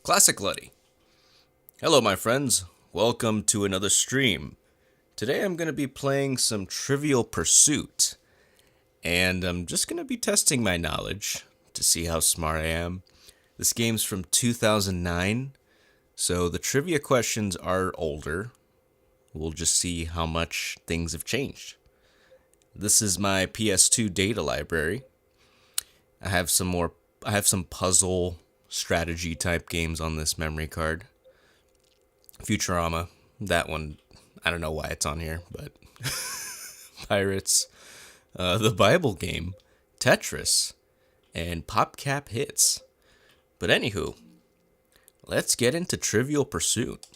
Classic Luddy. Hello, my friends. Welcome to another stream. Today I'm going to be playing some Trivial Pursuit, and I'm just going to be testing my knowledge to see how smart I am. This game's from 2009, so the trivia questions are older. We'll just see how much things have changed. This is my PS2 data library. I have some puzzle strategy type games on this memory card. Futurama, that one, I don't know why it's on here, but Pirates, the Bible game, Tetris, and PopCap Hits. But anywho, let's get into Trivial Pursuit.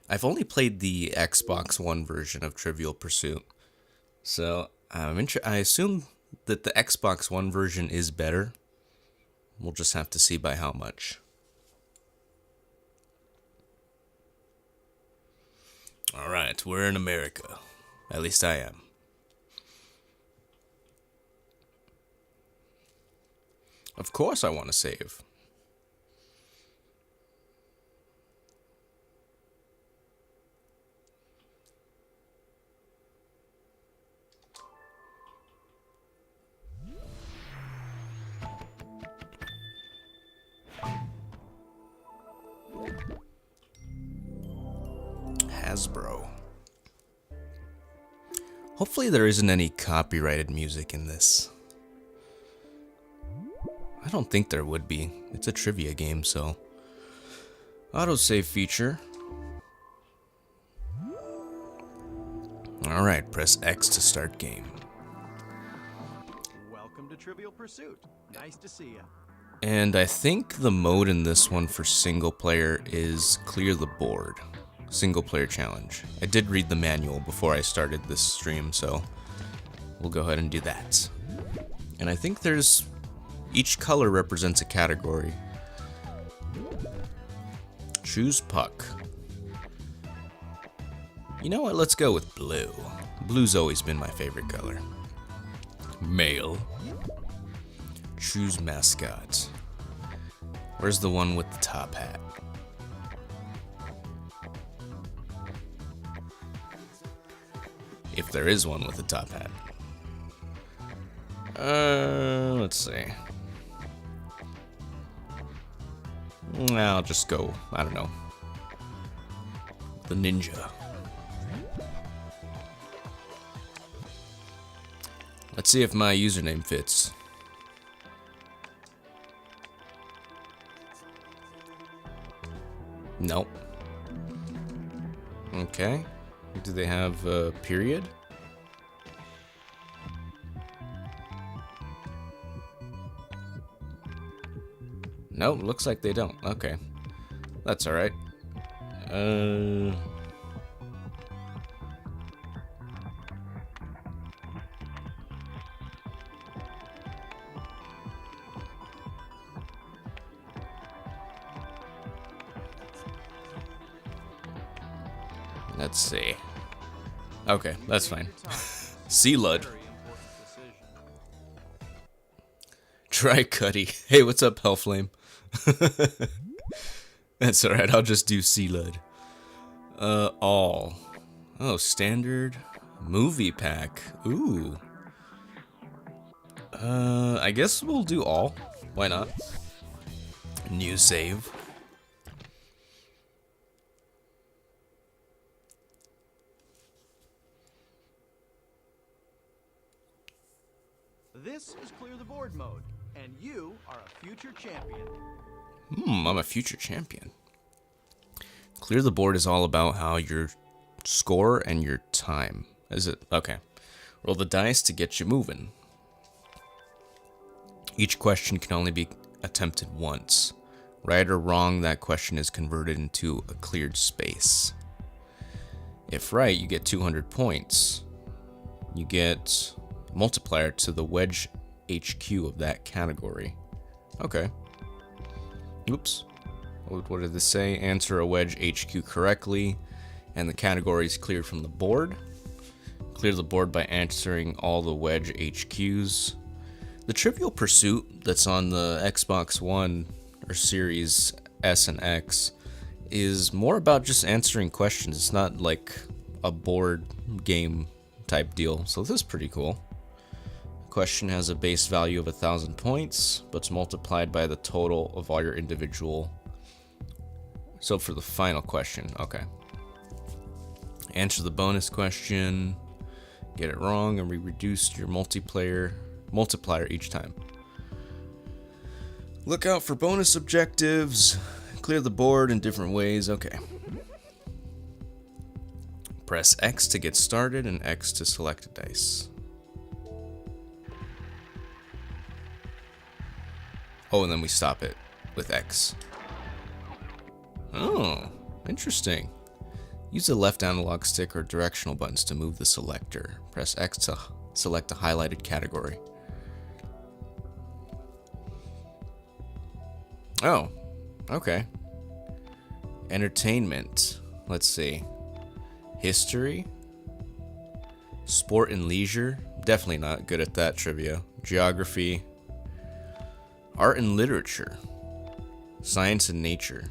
I've only played the Xbox One version of Trivial Pursuit, so I assume that the Xbox One version is better. We'll just have to see by how much. Alright, we're in America. At least I am. Of course I want to save. Hasbro. Hopefully there isn't any copyrighted music in this. I don't think there would be. It's a trivia game, so. Autosave feature. Alright, press X to start game. Welcome to Trivial Pursuit. Nice to see you. And I think the mode in this one for single player is clear the board. Single player challenge. I did read the manual before I started this stream, so we'll go ahead and do that. And I think each color represents a category. Choose puck. You know what, let's go with blue. Blue's always been my favorite color. Male. Choose mascot. Where's the one with the top hat? If there is one with a top hat. Let's see. I'll just go, I don't know. The ninja. Let's see if my username fits. Nope. Okay. Do they have a period? Nope, looks like they don't. Okay. That's alright. Let's see. Okay, that's fine. C-Lud. Try Cuddy. Hey, what's up, Hellflame? That's alright, I'll just do C-Lud. All. Oh, standard movie pack. Ooh. I guess we'll do all. Why not? New save. This is Clear the Board mode, and you are a future champion. I'm a future champion. Clear the board is all about how your score and your time. Is it? Okay. Roll the dice to get you moving. Each question can only be attempted once. Right or wrong, that question is converted into a cleared space. If right, you get 200 points. You get multiplier to the wedge HQ of that category. Okay. Oops. What did this say? Answer a wedge HQ correctly, and the category is cleared from the board. Clear the board by answering all the wedge HQs. The Trivial Pursuit that's on the Xbox One or Series S and X is more about just answering questions. It's not like a board game type deal, so this is pretty cool. The question has a base value of 1,000 points, but it's multiplied by the total of all your individual. So for the final question, okay. Answer the bonus question, get it wrong, and we reduce your multiplier each time. Look out for bonus objectives. Clear the board in different ways. Okay. Press X to get started and X to select a dice. Oh, and then we stop it with X. Oh, interesting. Use the left analog stick or directional buttons to move the selector. Press X to select a highlighted category. Oh, okay. Entertainment. Let's see. History. Sport and leisure. Definitely not good at that trivia. Geography. Art and literature. Science and nature.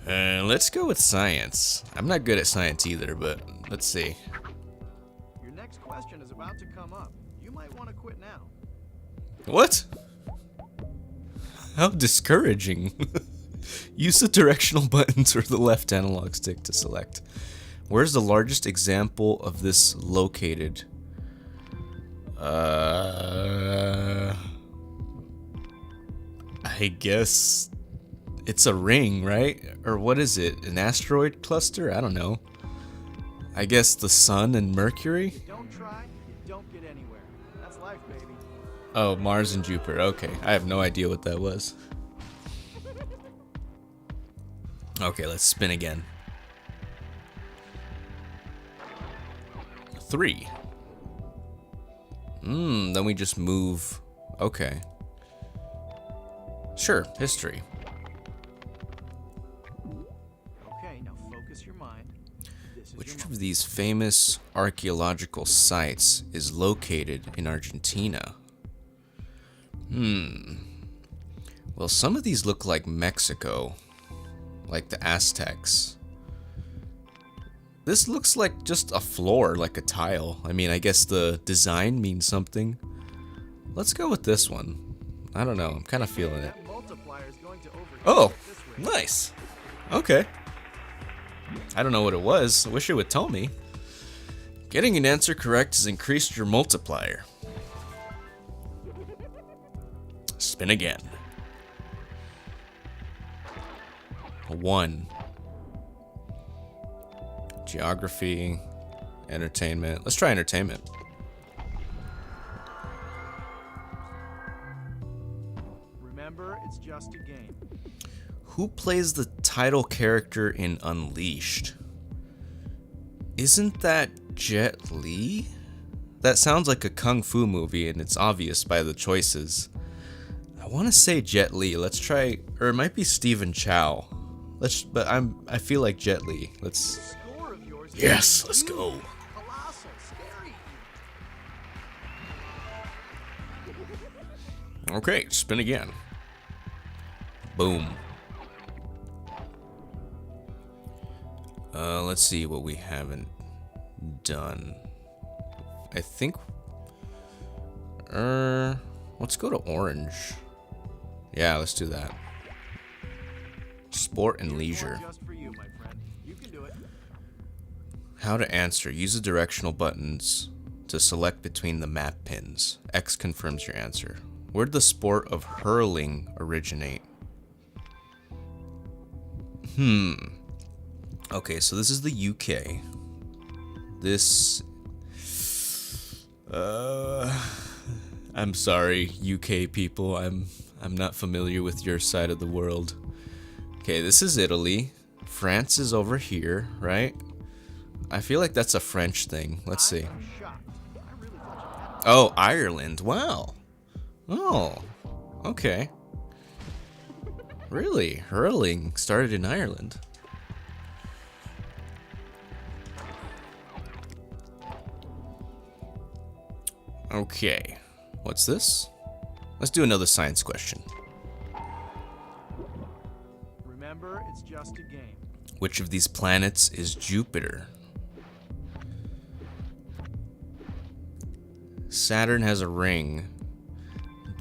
Let's go with science. I'm not good at science either, but let's see. Your next question is about to come up. You might want to quit now. What? How discouraging. Use the directional buttons or the left analog stick to select. Where's the largest example of this located? I guess it's a ring, right? Or what is it? An asteroid cluster? I don't know. I guess the sun and Mercury? You don't try, you don't get anywhere. That's life, baby. Oh, Mars and Jupiter. Okay, I have no idea what that was. Okay, let's spin again. 3. Then we just move. Okay. Sure, history. Okay, now focus your mind. This is Which your of these famous archaeological sites is located in Argentina? Well, some of these look like Mexico, like the Aztecs. This looks like just a floor, like a tile. I mean, I guess the design means something. Let's go with this one. I don't know, I'm kind of feeling it. That multiplier is going to overheat Oh, this way. nice. Okay. I don't know what it was. I wish it would tell me. Getting an answer correct has increased your multiplier. Spin again. 1. Geography, entertainment. Let's try entertainment. Remember, it's just a game. Who plays the title character in Unleashed? Isn't that Jet Li? That sounds like a kung fu movie, and it's obvious by the choices. I want to say Jet Li. Let's try, or it might be Stephen Chow. I feel like Jet Li. Let's. Score of yours is Yes, let's go. colossal, scary. Okay, spin again. Boom. Let's see what we haven't done. I think. Let's go to orange. Yeah, let's do that. Sport and leisure. Just for you, my friend. You can do it. How to answer. Use the directional buttons to select between the map pins. X confirms your answer. Where did the sport of hurling originate? Okay, so this is the UK. This... I'm sorry, UK people. I'm not familiar with your side of the world. Okay, this is Italy. France is over here, right? I feel like that's a French thing. Let's see. I'm shocked. I really thought you had it. Oh, Ireland. Wow. Oh, okay. Really? Hurling started in Ireland. Okay. What's this? Let's do another science question. Remember, it's just a game. Which of these planets is Jupiter? Saturn has a ring.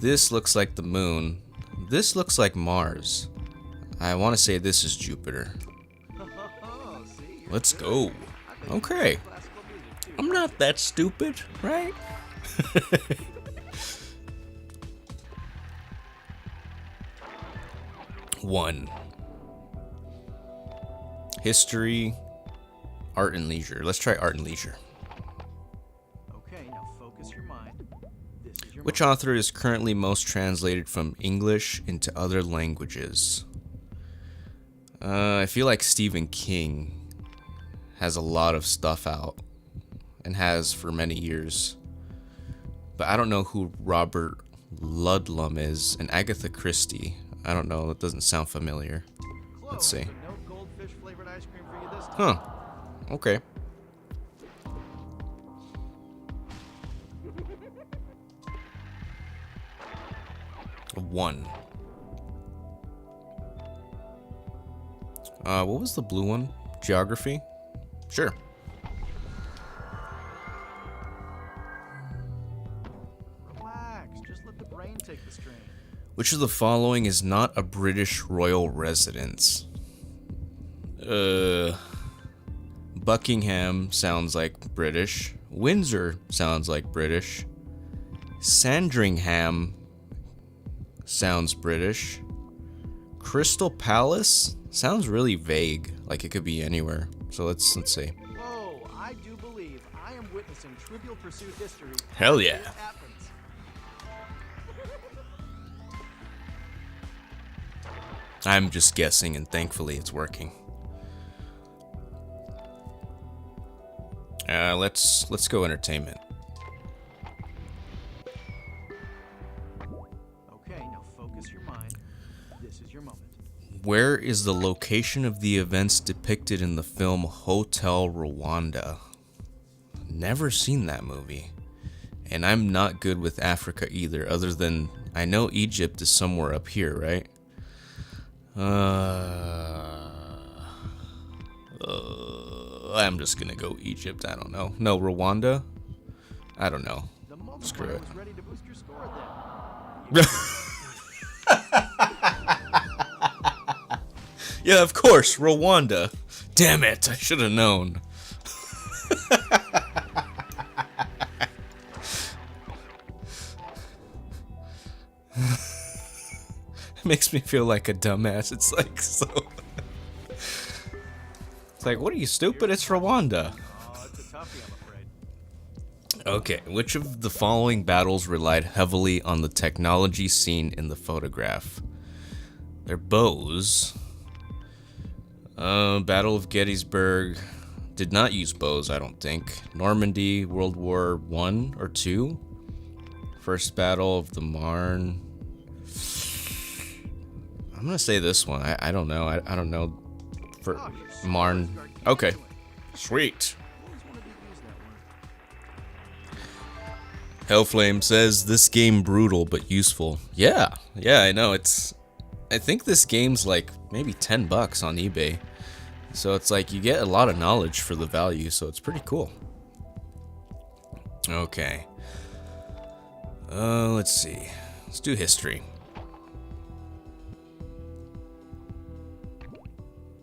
This looks like the moon. This looks like Mars. I want to say this is Jupiter. See, Let's go. Okay. classical music too. I'm not that stupid, right? One. History, art and leisure. Let's try art and leisure. Okay, now focus your mind. This is your Which moment. author is currently most translated from English into other languages? I feel like Stephen King has a lot of stuff out and has for many years. But I don't know who Robert Ludlum is, and Agatha Christie. I don't know, that doesn't sound familiar. Let's see. Close, but no goldfish flavored ice cream for you this time. Huh. Okay. A 1. What was the blue one? Geography? Sure. Relax, just let the brain take the strain. Which of the following is not a British royal residence? Buckingham sounds like British. Windsor sounds like British. Sandringham sounds British. Crystal Palace sounds really vague, like it could be anywhere. So let's see. Whoa, I do believe I am witnessing Trivial Pursuit history. Hell yeah. It happens. I'm just guessing, and thankfully it's working. Let's go entertainment. Okay, now focus your mind. This is your moment. Where is the location of the events depicted in the film Hotel Rwanda? Never seen that movie. And I'm not good with Africa either, other than I know Egypt is somewhere up here, right? I'm just gonna go Egypt. I don't know. No, Rwanda? I don't know. The Screw multiplier it. was ready to boost your score then. Yeah, of course, Rwanda. Damn it, I should have known. It makes me feel like a dumbass. It's like so. It's like, what are you, stupid? It's Rwanda. Oh, it's a toughie, I'm afraid. Okay, which of the following battles relied heavily on the technology seen in the photograph? They're bows. Battle of Gettysburg did not use bows, I don't think. Normandy, World War I or II. First Battle of the Marne. I'm gonna say this one. I don't know. I don't know. For Oh, you're so Marne. smart. Okay. Sweet. Always wanted to use that word. Hellflame says this game brutal but useful. Yeah, I know. I think this game's like maybe $10 on eBay. So it's like you get a lot of knowledge for the value, so it's pretty cool. Okay. Let's see. Let's do history.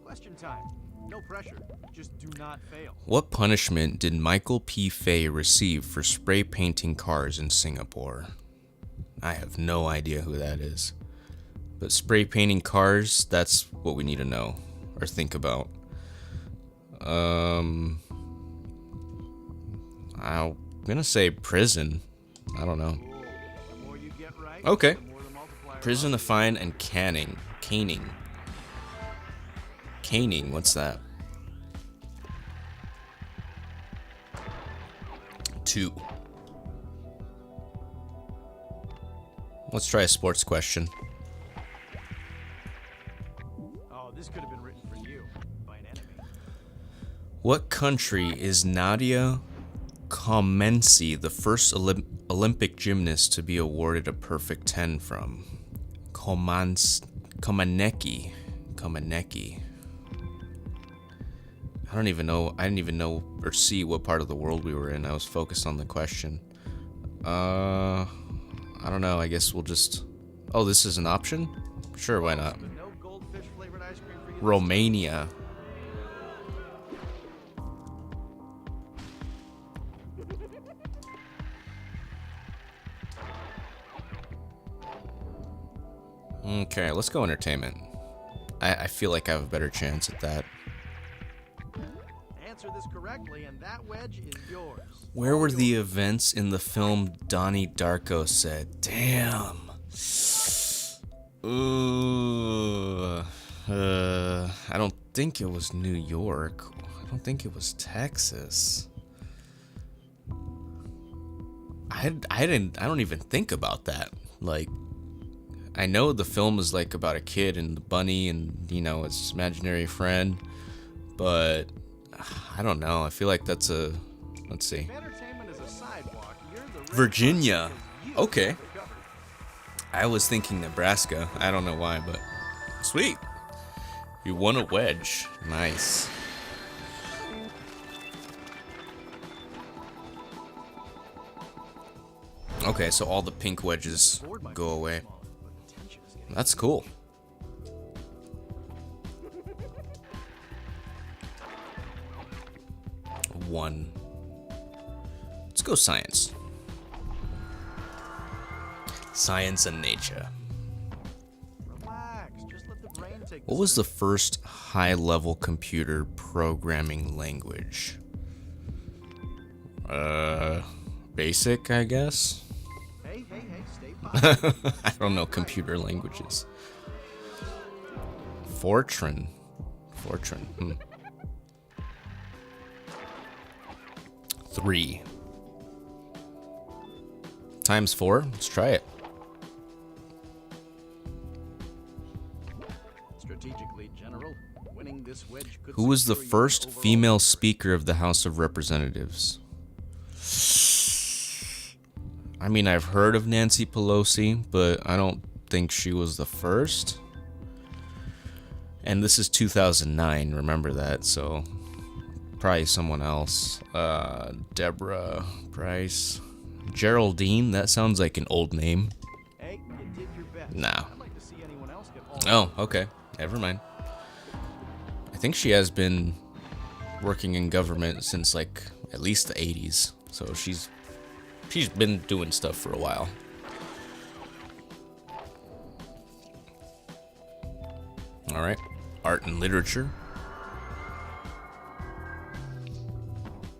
Question time. No pressure. Just do not fail. What punishment did Michael P. Fay receive for spray painting cars in Singapore? I have no idea who that is. But spray painting cars, that's what we need to know or think about. I'm gonna say prison. I don't know. Cool. The more you get right, Okay. the more the multiplier Prison, up. a fine, and caning. Caning. Caning, what's that? 2. Let's try a sports question. Oh, this could have been written for you by an enemy. What country is Nadia Comensi the first Olympic gymnast to be awarded a perfect 10 from? Komanecki. Komanecki. I don't even know. I didn't even know or see what part of the world we were in. I was focused on the question. I don't know. I guess we'll just... Oh, this is an option? Sure, why not? No goldfish flavored ice cream for you. Romania. Okay, let's go entertainment. I feel like I have a better chance at that. Answer this correctly, and that wedge is yours. Where were the events in the film Donnie Darko said? Damn. Ooh. I don't think it was New York. I don't think it was Texas. I don't even think about that. Like, I know the film is like about a kid and the bunny and, you know, its imaginary friend, but I don't know. I feel like that's a, let's see. If entertainment is a sidewalk, you're the red Virginia. bus because you Okay. have it covered. I was thinking Nebraska. I don't know why, but sweet. You won a wedge. Nice. Okay, so all the pink wedges Board might go be away. small, but the tension is getting That's cool. One. Let's go science. Science and nature. relax. Just let the brain take What was the first high-level computer programming language? Basic, I guess? Hey, stay positive. I don't know computer languages. Fortran. Fortran. 3. Times 4? Let's try it. Strategically, General, winning this wedge could Who was the secure you first overall female victory. Speaker of the House of Representatives? I mean, I've heard of Nancy Pelosi, but I don't think she was the first. And this is 2009, remember that, so probably someone else. Deborah Price. Geraldine, that sounds like an old name. Hey, you did your best. Nah. I'd like to see anyone else get all Oh, okay. Never mind. I think she has been working in government since like at least the 80s. So she's been doing stuff for a while. All right. Art and literature.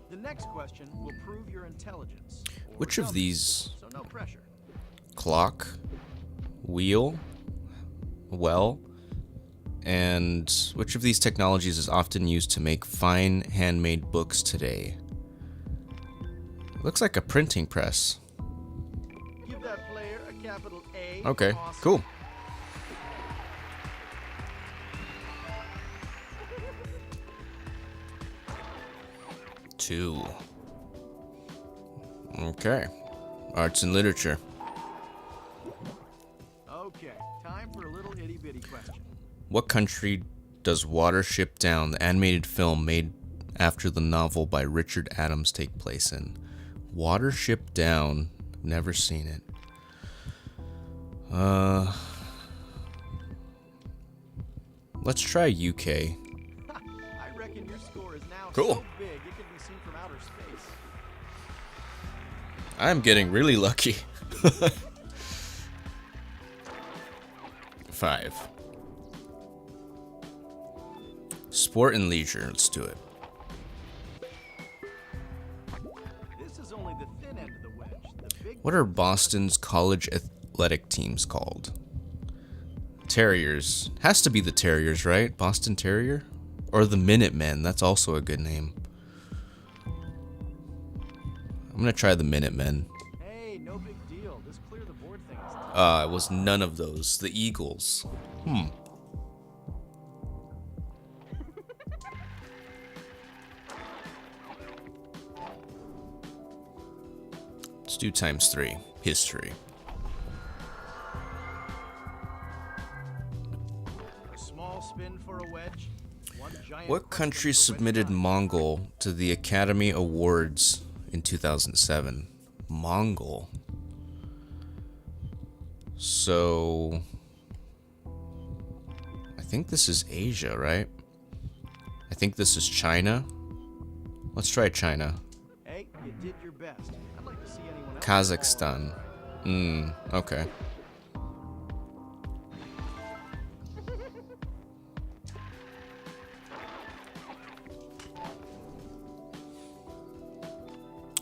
The next question will prove your intelligence. or Which of dumb, these So no pressure. clock, wheel, well, and which of these technologies is often used to make fine handmade books today? Looks like a printing press. Give that player a capital A. Okay, Awesome. cool. Two. Okay. Arts and literature. Okay, time for a little itty bitty question. What country does Watership Down, the animated film made after the novel by Richard Adams, take place in? Watership Down. Never seen it. Let's try UK. I reckon your score is now Cool. so big it can be seen from outer space. I'm getting really lucky. 5. Sport and leisure. Let's do it. This is only the thin end of the wedge. The big What are Boston's college athletic teams called? Terriers. Has to be the Terriers, right? Boston Terrier? Or the Minutemen. That's also a good name. I'm gonna try the Minutemen. Hey, no big deal. This clear the board thing is tough. It was none of those. The Eagles. Let's do ×3. History. A small spin for a wedge. One giant What quick country spin for submitted wedge Mongol to the Academy Awards in 2007? Mongol. So, I think this is Asia, right? I think this is China. Let's try China. Hey, you did your best. I'd like to see anyone else Kazakhstan. Okay.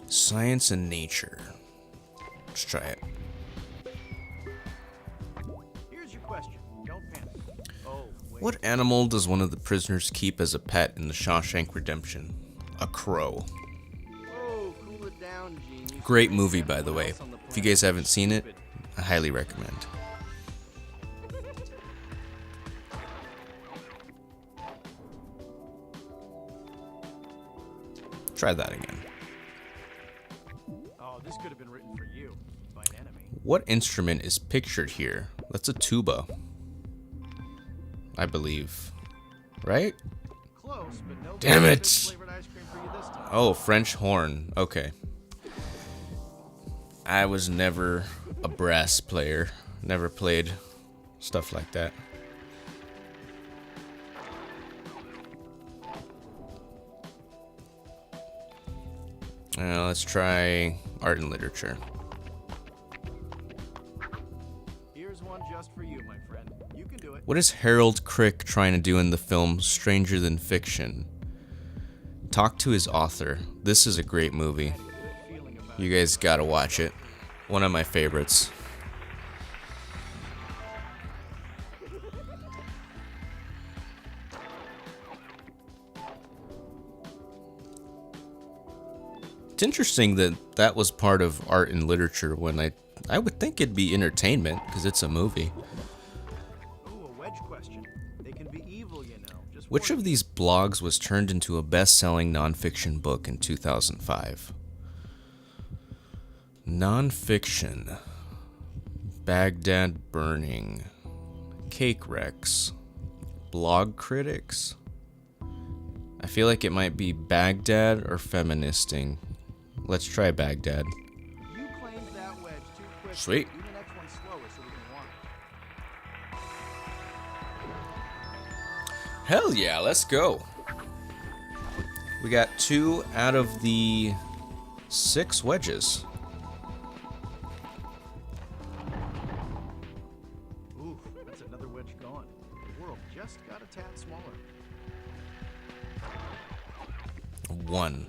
Science and nature. Let's try it. Here's your question. Don't panic. Oh, wait. What animal does one of the prisoners keep as a pet in the Shawshank Redemption? A crow. Oh, cool it down, Gene. Great movie, by the way. If you guys haven't seen it, I highly recommend. Try that again. Oh, this could have been written for you by an enemy. What instrument is pictured here? That's a tuba, I believe. Right? Close, but no. Damn it! Flavored ice cream for you this time. Oh, French horn. Okay. I was never a brass player. Never played stuff like that. Let's try art and literature. Here's one just for you, my friend. You can do it. What is Harold Crick trying to do in the film Stranger Than Fiction? Talk to his author. This is a great movie. Feeling about You guys gotta watch it. One of my favorites. It's interesting that that was part of art and literature when I would think it'd be entertainment because it's a movie. Ooh, a wedge question. They can be evil, you know. Just Which of these blogs was turned into a best-selling nonfiction book in 2005? Nonfiction. Baghdad Burning. Cake Wrecks. Blog Critics. I feel like it might be Baghdad or Feministing. Let's try Baghdad. You claimed that wedge too quick. Sweet. Do the next one slower so we can watch. Hell yeah, let's go. We got 2 out of the 6 wedges. Ooh, that's another wedge gone. The world just got a tad smaller. 1.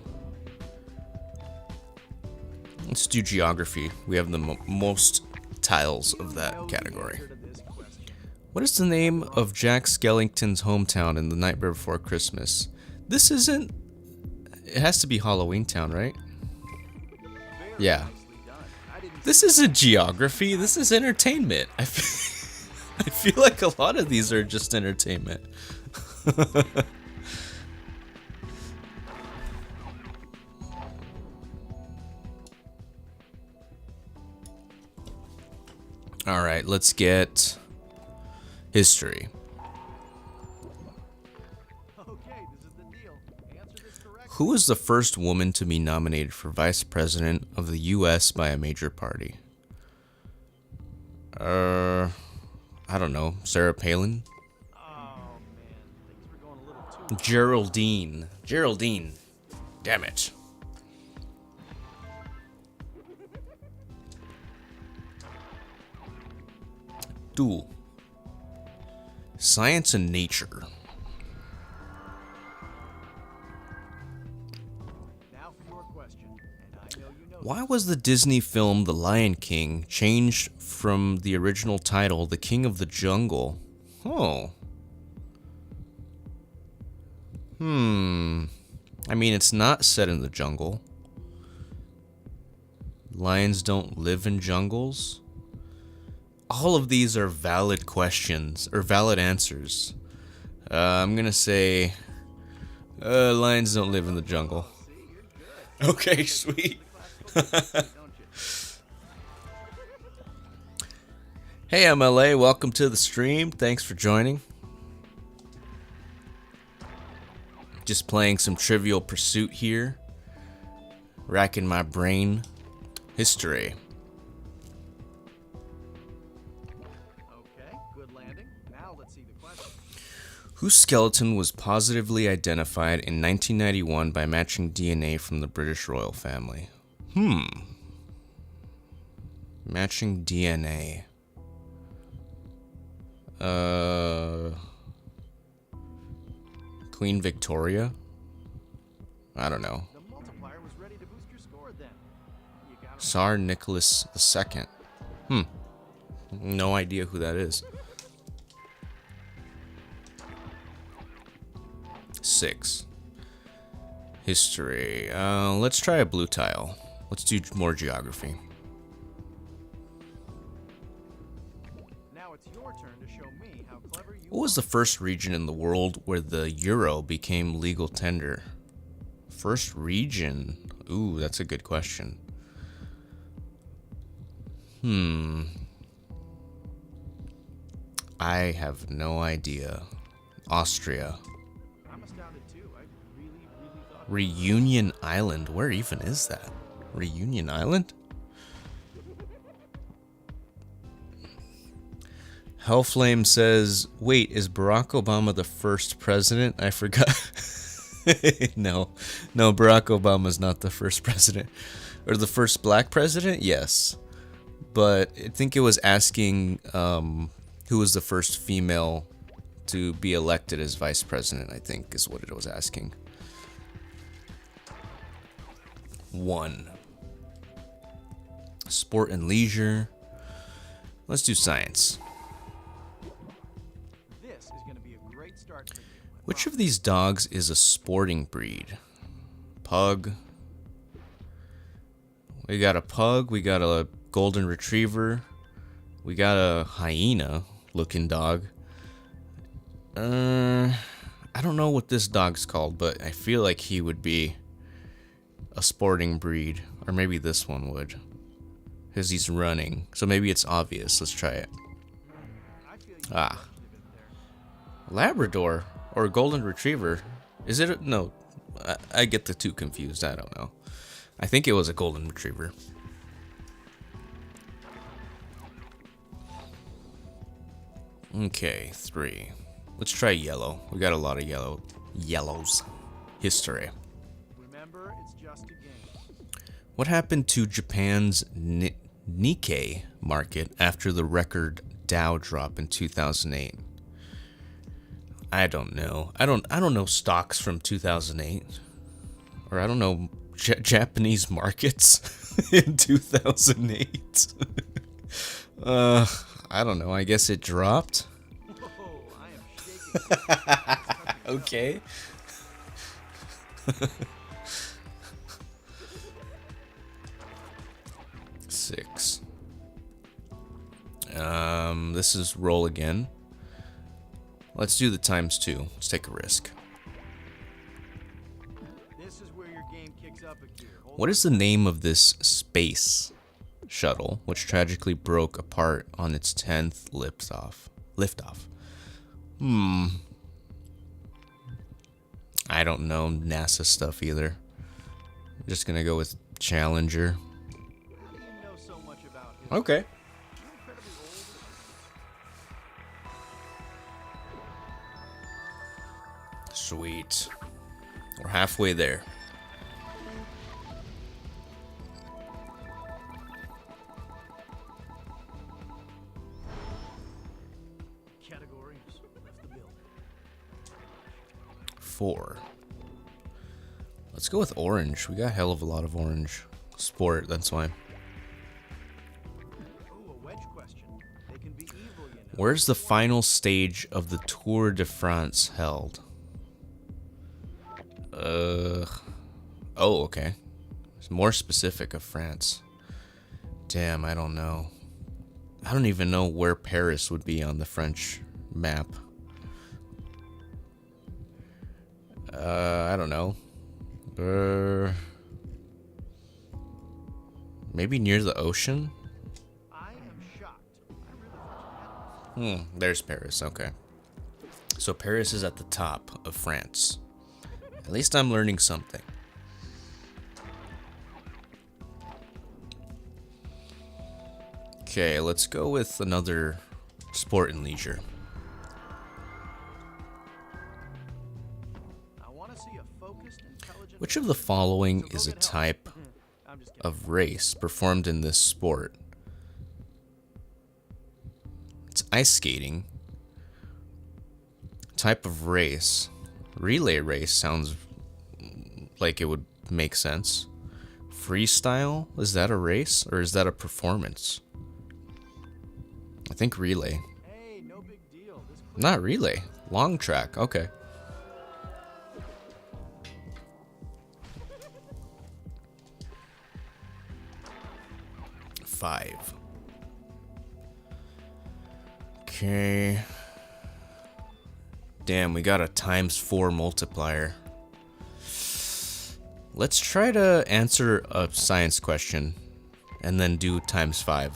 Let's do geography. We have the most tiles of that category. Answer to this question. What is the name of Jack Skellington's hometown in The Nightmare Before Christmas? This isn't... It has to be Halloween Town, right? Very Yeah. nicely done. I didn't This isn't geography. This is entertainment. I feel like a lot of these are just entertainment. All right, let's get history. Okay, this is the deal. Answer this correctly. Who was the first woman to be nominated for vice president of the U.S. by a major party? I don't know. Sarah Palin? Oh man, things were going a little too. Geraldine. Geraldine. Damn it. Duel. Science and nature. Now for your question, and I know you know. Why was the Disney film The Lion King changed from the original title The King of the Jungle? Oh. I mean, it's not set in the jungle. Lions don't live in jungles. All of these are valid questions, or valid answers. I'm gonna say... lions don't live in the jungle. See, you're good. Okay, sweet. Don't you? Hey MLA, welcome to the stream. Thanks for joining. Just playing some Trivial Pursuit here. Racking my brain. History. Okay, good landing. Now let's see the question. Whose skeleton was positively identified in 1991 by matching DNA from the British royal family? Matching DNA. Queen Victoria? I don't know. The multiplier was ready to boost your score then. You got it. Tsar Nicholas II. No idea who that is. 6. History. Let's try a blue tile. Let's do more geography. Now it's your turn to show me how clever you What was the first region in the world where the euro became legal tender? First region? Ooh, that's a good question. I have no idea. Austria. I'm astounded too. I really thought. Reunion Island. Where even is that? Reunion Island? Hellflame says, wait, is Barack Obama the first president? I forgot. No, Barack Obama's not the first president. Or the first black president? Yes. But I think it was asking who was the first female to be elected as vice president, I think is what it was asking. 1. Sport and leisure. Let's do science. This is going to be a great start for you. Which of these dogs is a sporting breed? Pug. We got a pug, we got a golden retriever, we got a hyena looking dog. I don't know what this dog's called, but I feel like he would be a sporting breed, or maybe this one would, because he's running. So maybe it's obvious. Let's try it. I feel you Ah, live in there. Labrador or a golden retriever. Is it? No, I get the two confused. I don't know. I think it was a golden retriever. Okay, 3. Let's try yellow. We got a lot of yellows. History. Remember, it's just a game. What happened to Japan's Nikkei market after the record Dow drop in 2008? I don't know. I don't know stocks from 2008, or I don't know Japanese markets in 2008. I don't know. I guess it dropped. Whoa, I am shaking. Okay. Six. This is roll again. Let's do the ×2. Let's take a risk. This is where your game kicks up a gear. Hold What is the name of this space shuttle which tragically broke apart on its 10th liftoff? I don't know NASA stuff either. I'm just gonna go with Challenger. How do you know so much about his Okay. You're incredibly old. Sweet. We're halfway there. Categories. That's the build. 4. Let's go with orange. We got a hell of a lot of orange. Sport, that's why. Oh, a wedge question. They can be evil, you know. Where's the final stage of the Tour de France held? Oh, okay. It's more specific of France. Damn, I don't know. I don't even know where Paris would be on the French map. I don't know. Maybe near the ocean? I am shocked. I really thought you had There's Paris, okay. So Paris is at the top of France. At least I'm learning something. Okay, let's go with another sport and leisure. I want to see a focused, intelligent. Which of the following is a get help. type I'm just kidding. of race performed in this sport? It's ice skating. Type of race. Relay race sounds like it would make sense. Freestyle? Is that a race or is that a performance? I think relay. Hey, no big deal. This quiz Not relay. Long track. Okay. Five. Okay. Damn, we got a ×4 multiplier. Let's try to answer a science question and then do ×5.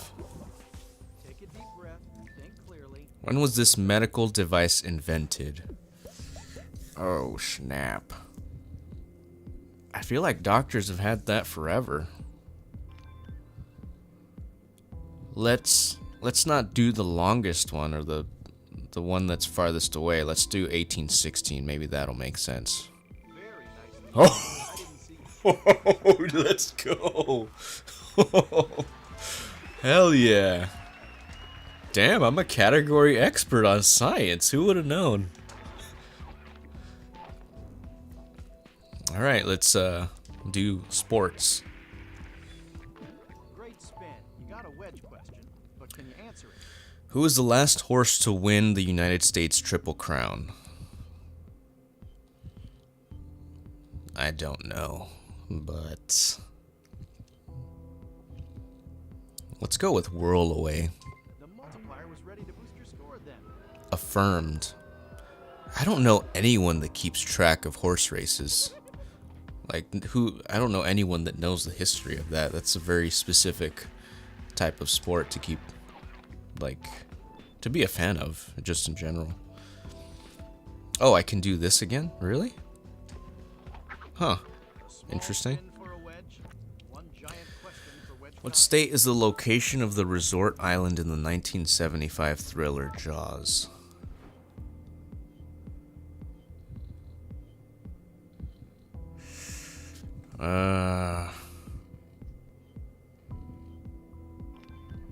Take a deep breath. Think clearly. When was this medical device invented? Oh, snap. I feel like doctors have had that forever. Let's not do the longest one or the one that's farthest away. Let's do 1816. Maybe that'll make sense. Very nicely. Oh, I didn't see. let's go. Hell yeah. Damn, I'm a category expert on science. Who would have known? All right, let's do sports. Great spin. You got a wedge question, but can you answer it? Who was the last horse to win the United States Triple Crown? I don't know, but let's go with Whirl Away. The multiplier was ready to boost your score then. Affirmed. I don't know anyone that keeps track of horse races. Like, who? I don't know anyone that knows the history of that. That's a very specific type of sport to keep, like, to be a fan of, just in general. Oh, I can do this again? Really? Huh. A small Interesting. spin for a wedge. One giant question for wedge What five. state is the location of the resort island in the 1975 thriller Jaws?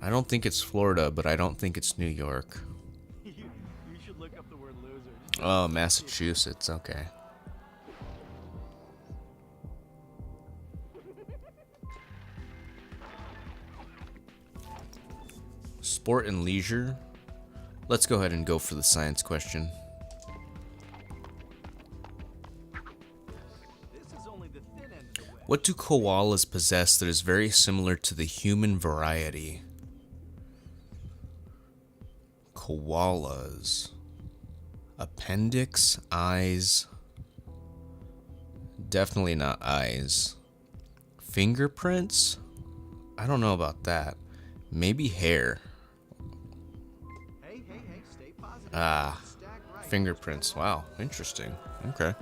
I don't think it's Florida, but I don't think it's New York. you should look up the word loser. Oh, Massachusetts. Okay. Sport and leisure. Let's go ahead and go for the science question. This is only the thin end of the wedge. What do koalas possess that is very similar to the human variety? Koalas. Appendix, eyes. Definitely not eyes. Fingerprints? I don't know about that. Maybe hair. Hey, stay positive. Ah, Stack right. fingerprints. Wow, interesting. Okay.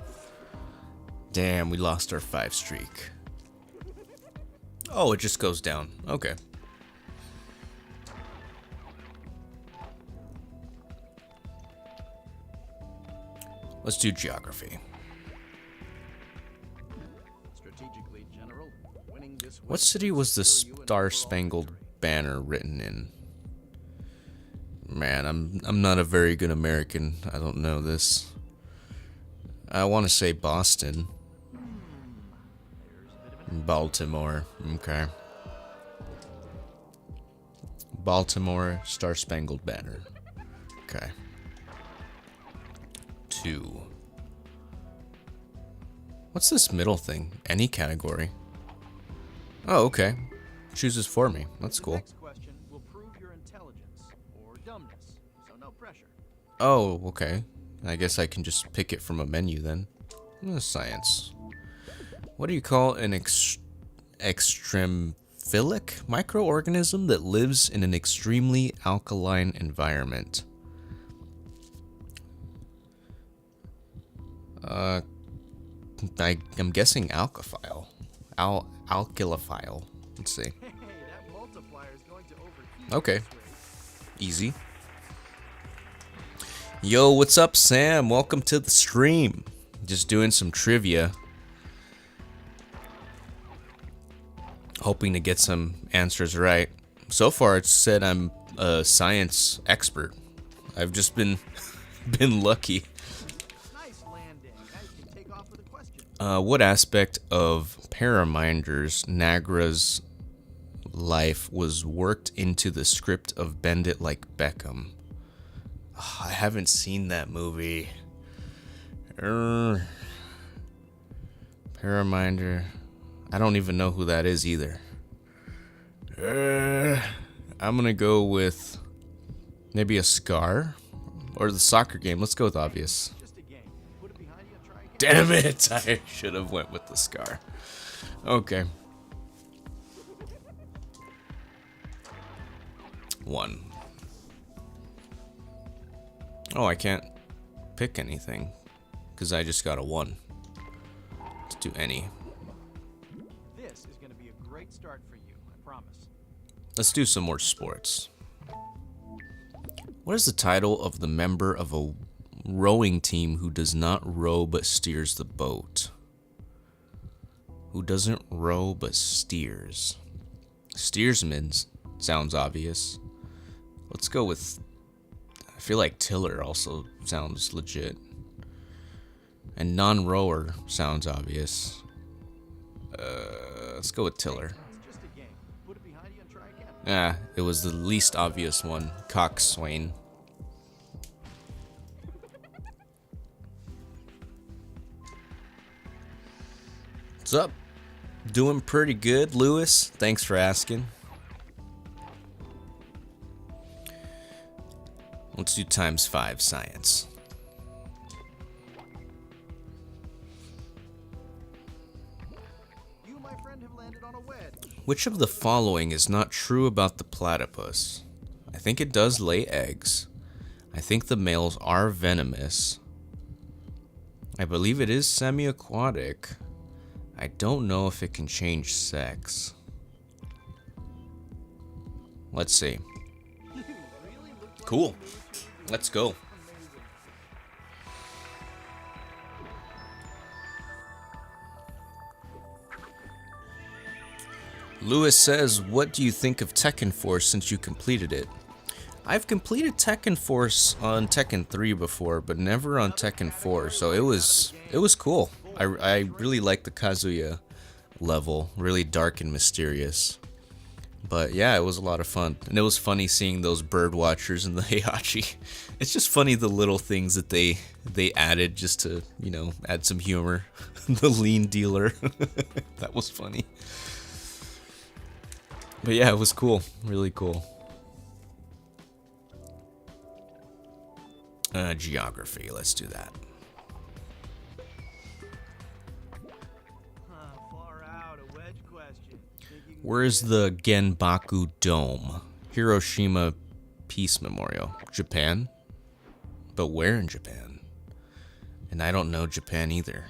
Damn, we lost our 5 streak. Oh, it just goes down. Okay. Let's do geography. Strategically, General, winning this What wedge city will was the secure you an Star overall Spangled victory. Banner written in? Man, I'm not a very good American. I don't know this. I want to say Boston. There's a bit of an Baltimore. Okay. Baltimore Star Spangled Banner. Okay. 2. What's this middle thing? Any category. Oh, okay. Chooses for me. That's The cool. next question will prove your intelligence or dumbness, so no pressure. Oh, okay. I guess I can just pick it from a menu then. Science. What do you call an extrempharia? hydrophilic microorganism that lives in an extremely alkaline environment. I'm guessing alkalophile. Alkalophile. Let's see. Hey, that multiplier is going to overheat. Okay. at this rate. Easy. Yo, what's up, Sam? Welcome to the stream. Just doing some trivia. Hoping to get some answers right. So far, it's said I'm a science expert. I've just been lucky. Nice landing. Now you can take off with a question. What aspect of Paraminder's Nagra's life was worked into the script of Bend It Like Beckham? I haven't seen that movie. Paraminder. I don't even know who that is either. I'm gonna go with maybe a Scar or the soccer game. Let's go with obvious. Just a game. Put it behind you and try again. Damn it! I should have went with the Scar. Okay. 1. Oh, I can't pick anything because I just got a 1. Let's do any. This is going to be a great start for you, I promise. Let's do some more sports. What is the title of the member of a rowing team who does not row but steers the boat? Who doesn't row but steers? Steersman sounds obvious. Let's go with... I feel like tiller also sounds legit. And non-rower sounds obvious. Let's go with tiller. It's just a game. Put it behind you and try again. Ah, it was the least obvious one. Coxswain. What's up? Doing pretty good, Lewis. Thanks for asking. Let's do ×5 science. You, my friend, have landed on a wedge. Which of the following is not true about the platypus? I think it does lay eggs. I think the males are venomous. I believe it is semi-aquatic. I don't know if it can change sex. Let's see. You really look like Cool. Let's go. amazing. Lewis says, what do you think of Tekken Force since you completed it? I've completed Tekken Force on Tekken 3 before, but never on Tekken 4, so it was cool. I really liked the Kazuya level, really dark and mysterious. But yeah, it was a lot of fun. And it was funny seeing those bird watchers and the Heihachi. It's just funny the little things that they added just to, you know, add some humor. The lean dealer. That was funny. But yeah, it was cool. Really cool. Geography. Let's do that. Far out, a wedge question. Think you can Where is the Genbaku Dome? Hiroshima Peace Memorial. Japan? But where in Japan? And I don't know Japan either.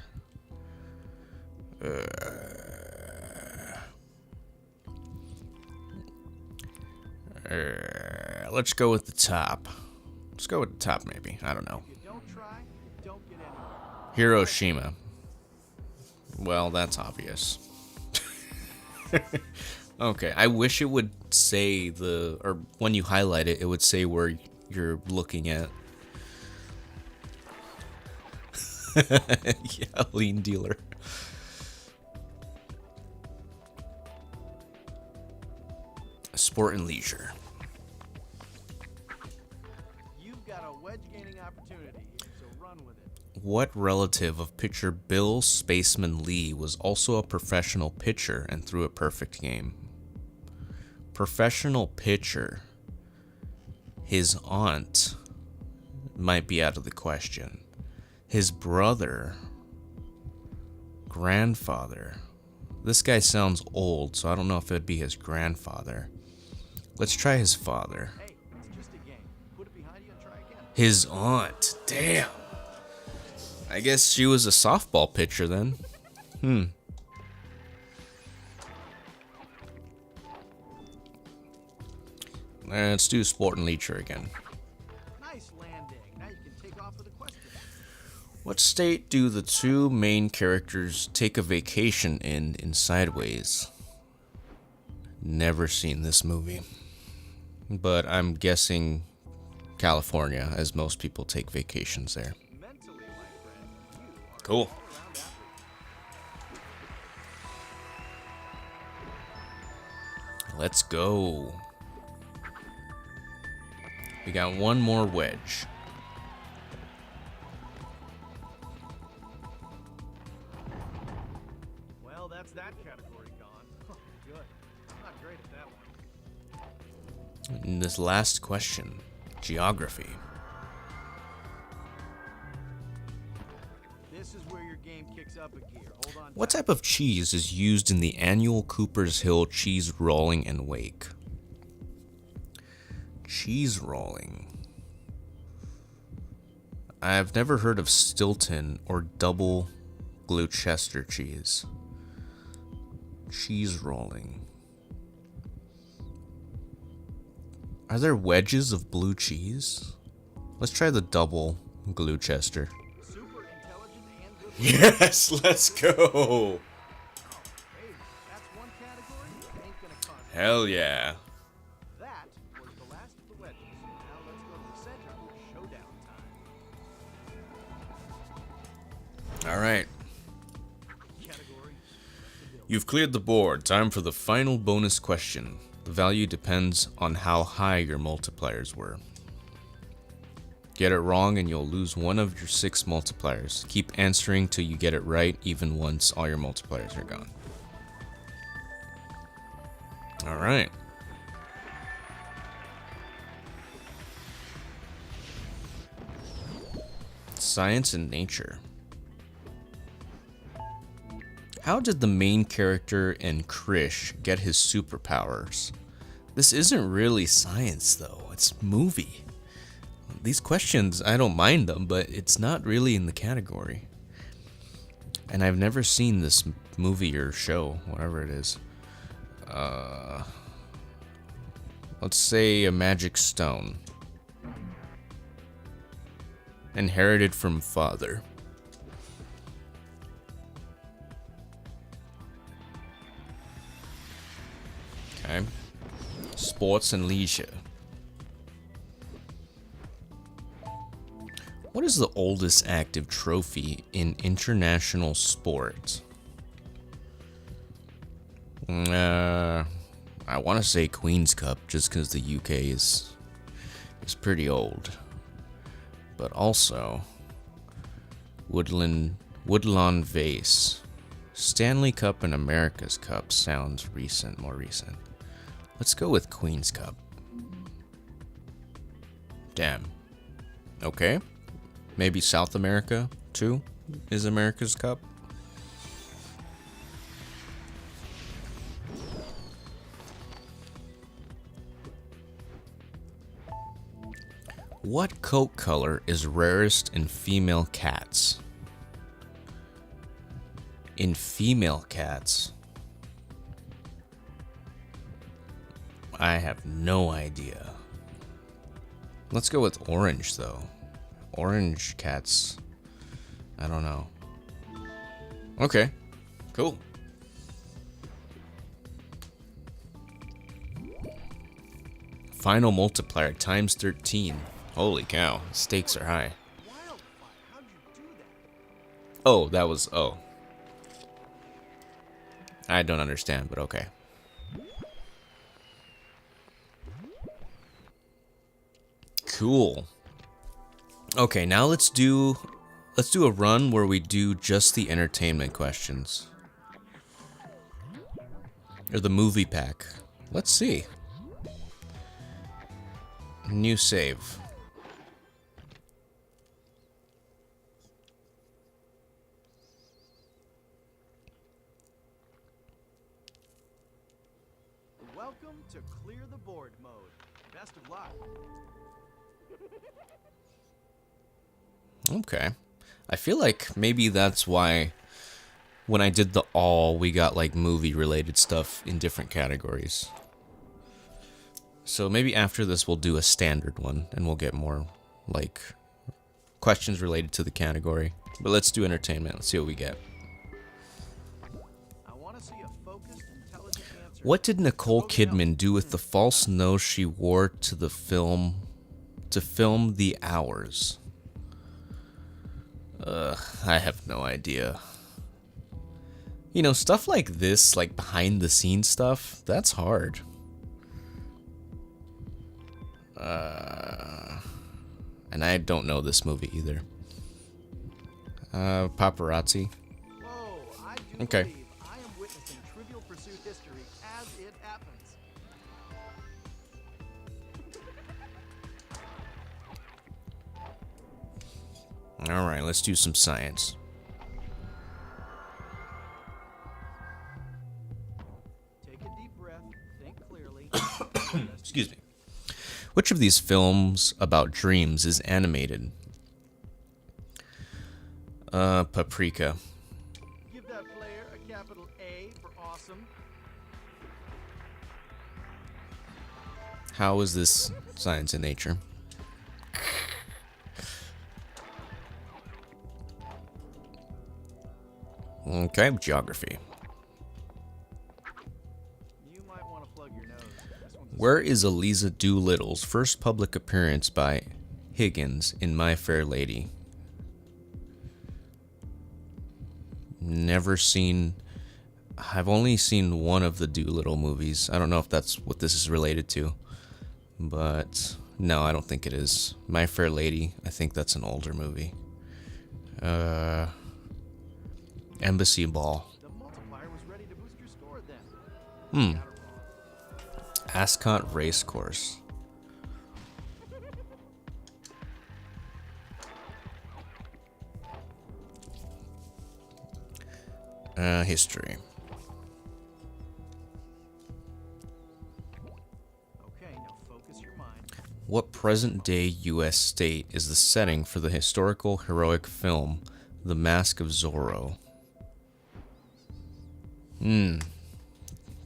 Let's go with the top. Let's go with the top, maybe. I don't know. If you don't try, you don't get anywhere. Hiroshima. Well, that's obvious. Okay, I wish it would say or when you highlight it, it would say where you're looking at. Yeah, lean dealer. Sport and leisure. You've got a wedge gaining opportunity here, so run with it. What relative of pitcher Bill Spaceman Lee was also a professional pitcher and threw a perfect game? Professional pitcher. His aunt might be out of the question. His brother. Grandfather. This guy sounds old, so I don't know if it'd be his grandfather. Let's try his father. Hey, it's just a game. Put it behind you and try again. His aunt. Damn. I guess she was a softball pitcher then. Let's do sport and leisure again. Nice landing. Now you can take off with a question. What state do the two main characters take a vacation in Sideways? Never seen this movie. But I'm guessing California, as most people take vacations there. Mentally, my friend, you are Cool. an all-around athlete. Let's go. We got one more wedge. Well, that's that category gone. Good. I'm not great at that one. And this last question, geography. This is where your game kicks up a gear. Hold on. What type of cheese is used in the annual Cooper's Hill cheese rolling and wake? Cheese rolling. I've never heard of Stilton or double Gloucester cheese. Cheese rolling. Are there wedges of blue cheese? Let's try the double Gloucester. Super intelligent and good. Yes, let's go. Hey, that's one category. Ain't gonna cost. Hell yeah. That was the last of the wedges. Now let's go to the center for showdown time. All right. Category. You've cleared the board. Time for the final bonus question. The value depends on how high your multipliers were. Get it wrong and you'll lose one of your 6 multipliers. Keep answering till you get it right, even once all your multipliers are gone. All right. Science and nature. How did the main character in Krish get his superpowers? This isn't really science though, it's movie. These questions, I don't mind them, but it's not really in the category. And I've never seen this movie or show, whatever it is. Let's say a magic stone. Inherited from father. Okay. Sports and leisure. What is the oldest active trophy in international sport? I want to say Queen's Cup, just because the UK is pretty old. But also, Woodlawn Vase. Stanley Cup and America's Cup sounds recent, more recent. Let's go with Queen's Cup. Damn. Okay. Maybe South America, too, is America's Cup. What coat color is rarest in female cats? In female cats? I have no idea. Let's go with orange, though. Orange cats. I don't know. Okay. Cool. Final multiplier times 13. Holy cow. Stakes are high. Wildfire. How'd you do that? Oh, that was... Oh. I don't understand, but okay. Cool. Okay, now let's do a run where we do just the entertainment questions. Or the movie pack. Let's see. New save. shot. Okay. I feel like maybe that's why when I did the all, we got like movie related stuff in different categories. So maybe after this we'll do a standard one and we'll get more like questions related to the category. But let's do entertainment. Let's see what we get. I want to see a focused, intelligent answer. What did Nicole Moving up. Kidman do with the false nose she wore to the film The Hours? I have no idea. You know, stuff like this, like behind the scenes stuff, that's hard. And I don't know this movie either. Paparazzi. Whoa, I do Okay. believe I am witnessing Trivial Pursuit history as it happens. All right, let's do some science. Take a deep breath, think clearly. Excuse me. Which of these films about dreams is animated? Paprika. Give that player a capital A for awesome. How is this science and nature? Okay, geography. You might want to plug your nose. This one's a Where is Eliza Doolittle's first public appearance by Higgins in My Fair Lady? Never seen. I've only seen one of the Doolittle movies. I don't know if that's what this is related to. But no, I don't think it is. My Fair Lady, I think that's an older movie. Embassy Ball. The multiplier was ready to boost your score then. Hmm. Got it wrong. Ascot Racecourse. History. Okay, now focus your mind. What present-day U.S. state is the setting for the historical heroic film The Mask of Zorro?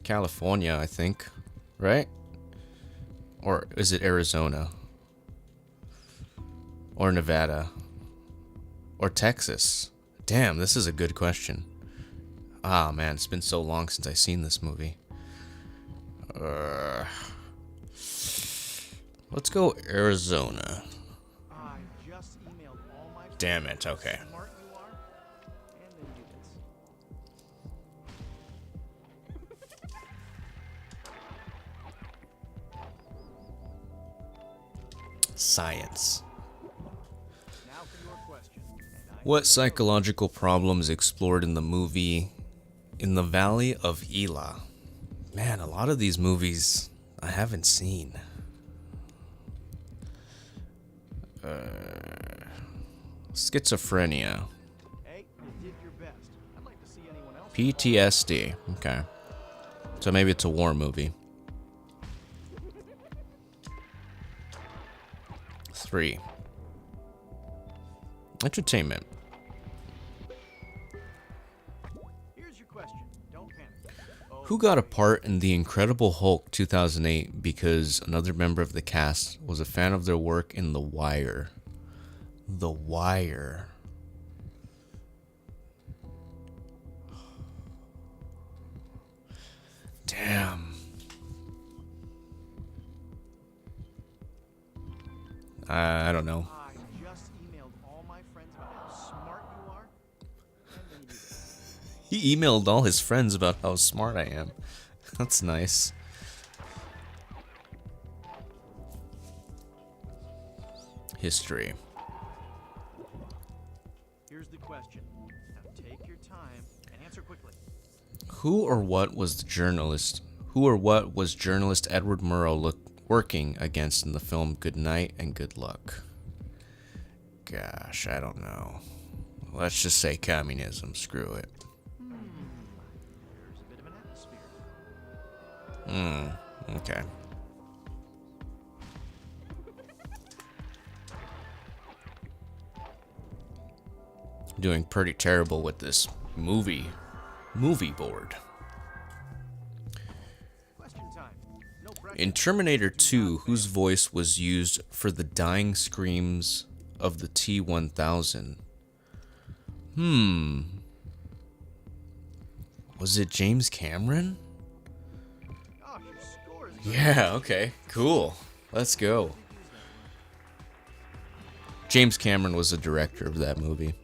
California, I think. Right? Or is it Arizona? Or Nevada? Or Texas? Damn, this is a good question. Ah, man, it's been so long since I've seen this movie. Let's go Arizona. I just emailed all my Damn friends it, how okay. smart you are, and then do this. Science. Now for your question. And I What psychological problem is explored in the movie In the Valley of Elah? Man, a lot of these movies I haven't seen. Schizophrenia. Hey, you did your best. I'd like to see anyone else. PTSD. Okay. So maybe it's a war movie. 3. Entertainment. Here's your question. Don't panic. Oh, Who got a part in The Incredible Hulk 2008 because another member of the cast was a fan of their work in The Wire? The Wire. Damn. I don't know. I just emailed all my friends about how smart you are, and then you do this. He emailed all his friends about how smart I am. That's nice. History. Here's the question. Now take your time and answer quickly. Who or what was journalist Edward Murrow working against in the film Good Night and Good Luck? Gosh, I don't know. Let's just say communism. Screw it. There's a bit of an atmosphere. Okay. Doing pretty terrible with this movie board. Question time. No pressure. In Terminator 2, whose voice was used for the dying screams of the T-1000? Was it James Cameron? Gosh, your score is Yeah, okay, cool. Let's go. James Cameron was the director of that movie.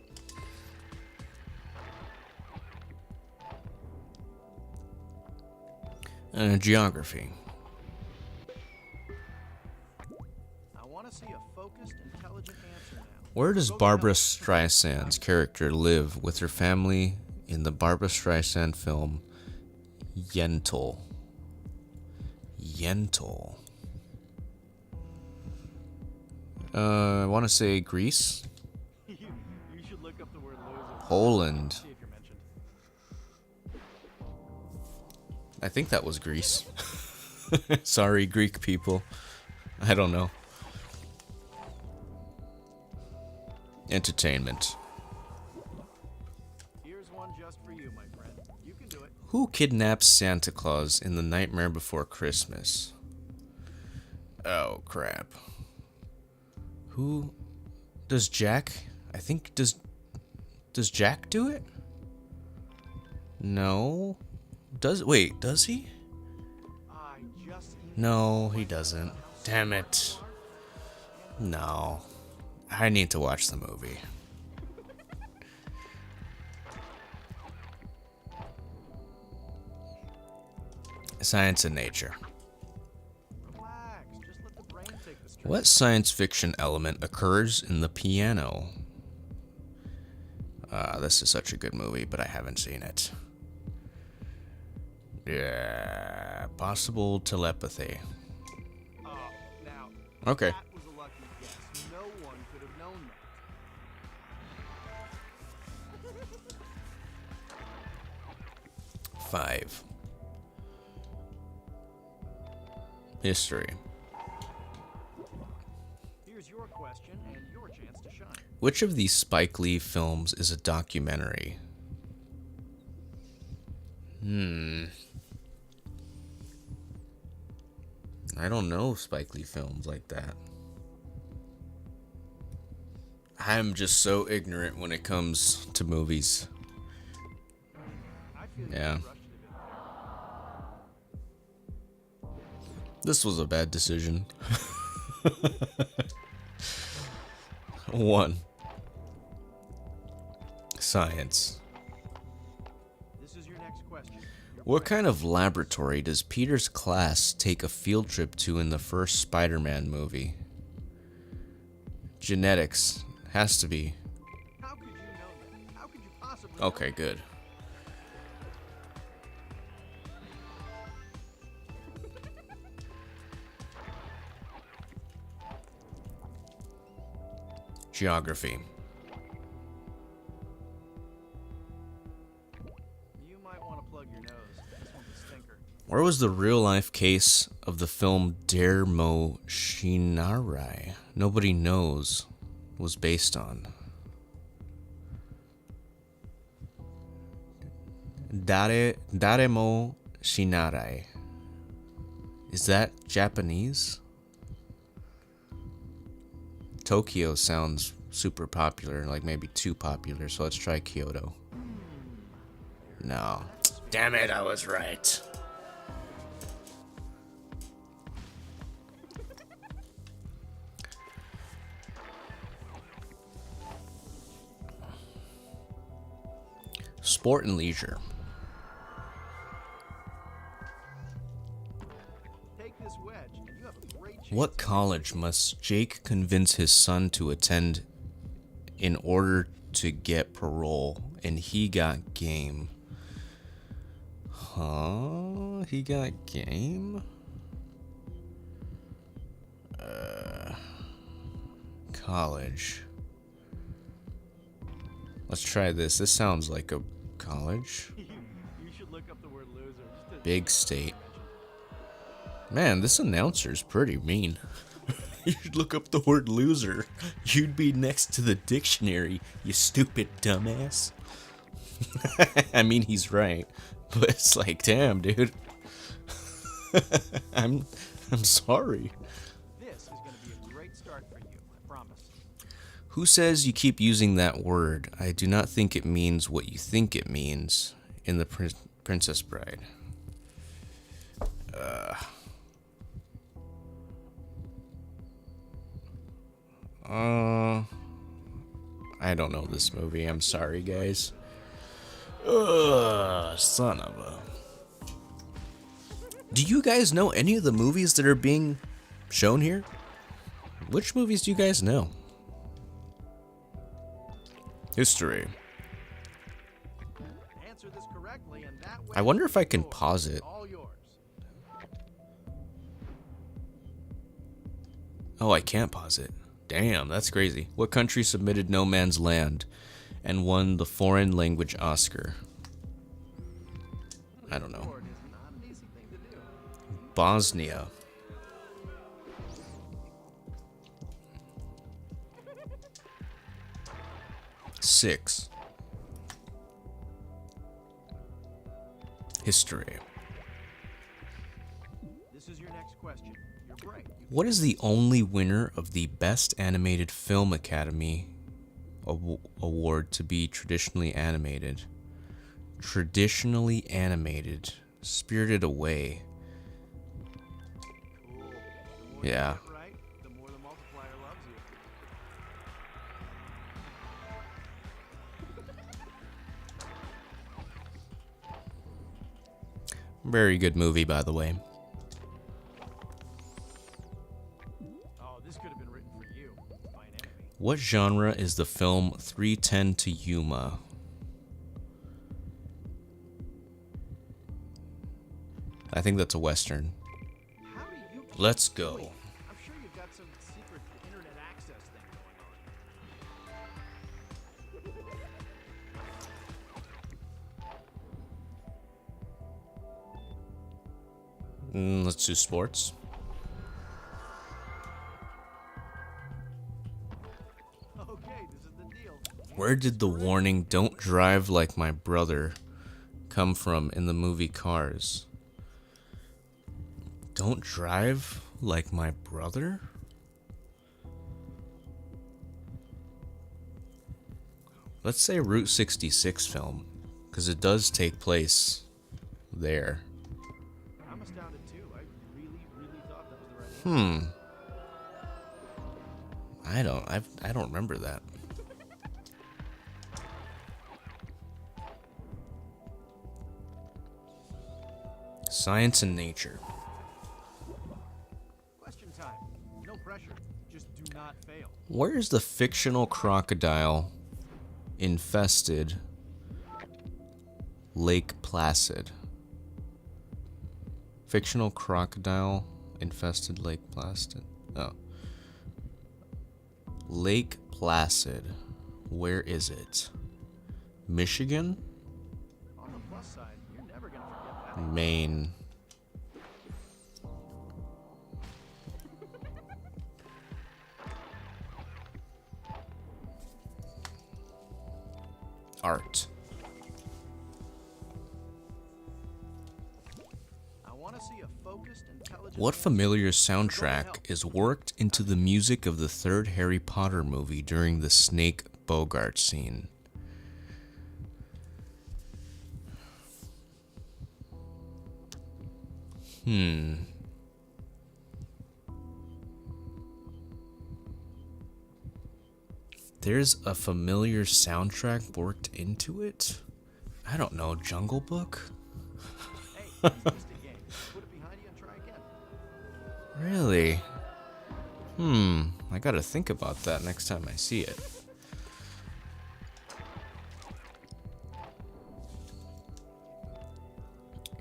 Geography. I want to see a focused, intelligent answer now. Where does Barbara Streisand's character live with her family in the Barbara Streisand film Yentl? Yentl. I want to say Greece, you should look up the word loser. Poland. See if you're mentioned. I think that was Greece. Sorry, Greek people. I don't know. Entertainment. Here's one just for you, my friend. You can do it. Who kidnaps Santa Claus in The Nightmare Before Christmas? Oh, crap. Who does Jack? I think does Jack do it? No. Does he? I just No, he doesn't. Damn it. No. I need to watch the movie. Science and nature. relax. Just let the brain take the stress. What science fiction element occurs in the piano? This is such a good movie, but I haven't seen it. Yeah, possible telepathy. Oh, now. Okay. That was a lucky guess. No one could have known that. 5. History. Here's your question and your chance to shine. Which of these Spike Lee films is a documentary? I don't know Spike Lee films like that. I'm just so ignorant when it comes to movies. I feel Yeah. you rushed it a bit. This was a bad decision. 1. Science. This is your next question. What kind of laboratory does Peter's class take a field trip to in the first Spider-Man movie? Genetics. Has to be. How could you know that? How could you possibly Okay, good. Geography. You might want to plug your nose. This one's a stinker. Where was the real-life case of the film Dermo Shinrai? Nobody knows. Was based on. Daremo Shinrai. Is that Japanese? Tokyo sounds super popular, like maybe too popular, so let's try Kyoto. No. Damn it, I was right. Sport and leisure. Take this wedge, and you have a great chance. What college must Jake convince his son to attend in order to get parole? And he got game. Huh? He got game? College. Let's try this. This sounds like a college. You should look up the word loser. Just to Big state. Man, this announcer's pretty mean. You should look up the word loser. You'd be next to the dictionary, you stupid dumbass. I mean, he's right. But it's like, damn, dude. I'm sorry. This is going to be a great start for you, I promise. Who says you keep using that word? I do not think it means what you think it means in the Princess Bride. I don't know this movie. I'm sorry, guys. Son of a... Do you guys know any of the movies that are being shown here? Which movies do you guys know? History. Answer this correctly, and that way I wonder if I can pause it. all yours. Oh, I can't pause it. Damn, that's crazy. What country submitted No Man's Land and won the foreign language Oscar? I don't know. Lord, is not an easy thing to do. Bosnia. Six. History. This is your next question. You're bright. What is the only winner of the Best Animated Film Academy Award to be traditionally animated? Traditionally animated. Spirited Away. Cool. The more Yeah. you get right, the more the multiplier loves you. Very good movie, by the way. Oh, this could have been written for you by an enemy. What genre is the film 310 to Yuma? I think that's a Western. How do you keep Let's go. going? I'm sure you've got some secret internet access thing going on. Let's do sports. Okay, this is the deal. Where did the warning "Don't drive like my brother" come from in the movie Cars? Don't drive like my brother? Let's say Route 66 film, because it does take place there. I'm astounded too. I really, really thought that was the right answer. I don't remember that. Science and nature. Question time. No pressure. Just do not fail. Where is the fictional crocodile infested Lake Placid? Fictional crocodile infested Lake Placid. Oh. Lake Placid. Where is it? Michigan? On the plus side, you're never gonna forget that. Maine. Art. I want to see a focused, intelligent. What familiar soundtrack is worked into the music of the third Harry Potter movie during the Snake Bogart scene? There's a familiar soundtrack worked into it? I don't know, Jungle Book? Hey, it's just a game. Put it behind you and try again. Really? I gotta think about that next time I see it.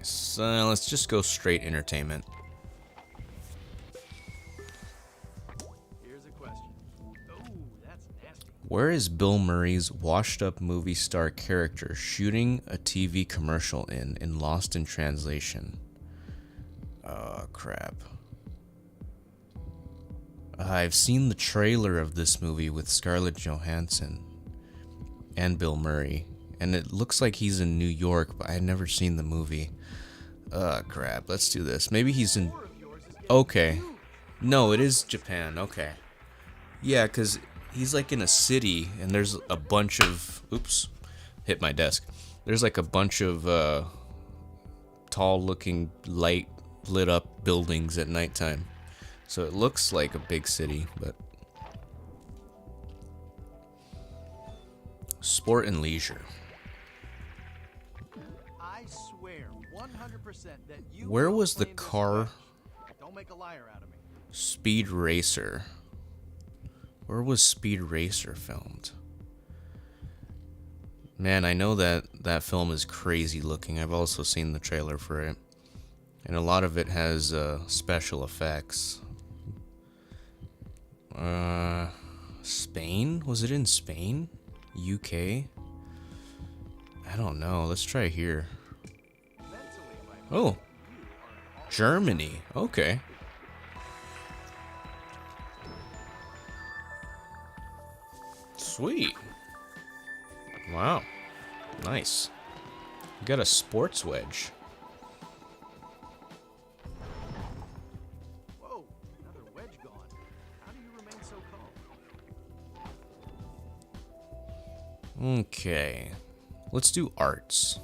So let's just go straight entertainment. Here's a question. Oh, that's nasty. Where is Bill Murray's washed-up movie star character shooting a TV commercial in Lost in Translation? Oh, crap. I've seen the trailer of this movie with Scarlett Johansson and Bill Murray, and it looks like he's in New York, but I've never seen the movie. Crap. Let's do this. Maybe he's in... Okay. No, it is Japan. Okay. Yeah, because he's like in a city, and there's a bunch of... Oops. Hit my desk. There's like a bunch of tall-looking, light lit up buildings at nighttime. So it looks like a big city, but... Sport and leisure. I swear 100% that you Where will was the claim this car? wedge. Don't make a liar out of me. Speed Racer. Where was Speed Racer filmed? Man, I know that that film is crazy looking. I've also seen the trailer for it. And a lot of it has special effects. Spain? Was it in Spain? UK? I don't know. Let's try here. Mentally, my friend, Oh, you are an Germany. Okay. Sweet. Wow. Nice. We got a sports wedge. Whoa, another wedge gone. How do you remain so calm? Okay. Let's do arts.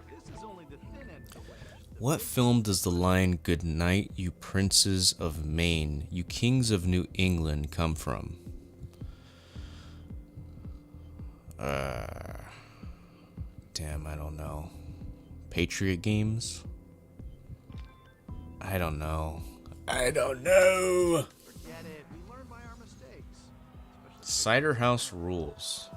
This is only the thin end of the wedge. What film does the line "Good night, you princes of Maine, you kings of New England" come from? Damn, I don't know. Patriot Games? I don't know. I don't know. Forget it. We learn by our mistakes. Especially Cider House Rules.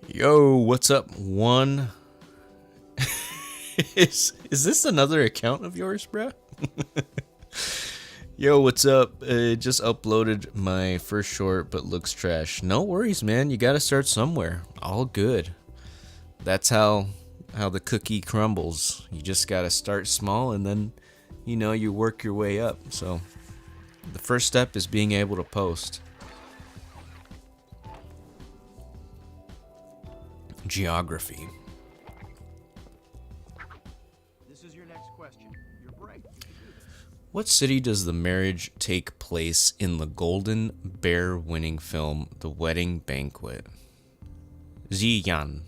Yo, what's up, one? is this another account of yours, bruh? Yo, what's up? Just uploaded my first short, but looks trash. No worries, man. You gotta start somewhere. All good. That's how the cookie crumbles. You just gotta start small, and then, you know, you work your way up. So, the first step is being able to post. Geography. this is your next question. You're bright. You can do this. What city does the marriage take place in the Golden Bear winning film The Wedding Banquet? Xi'an.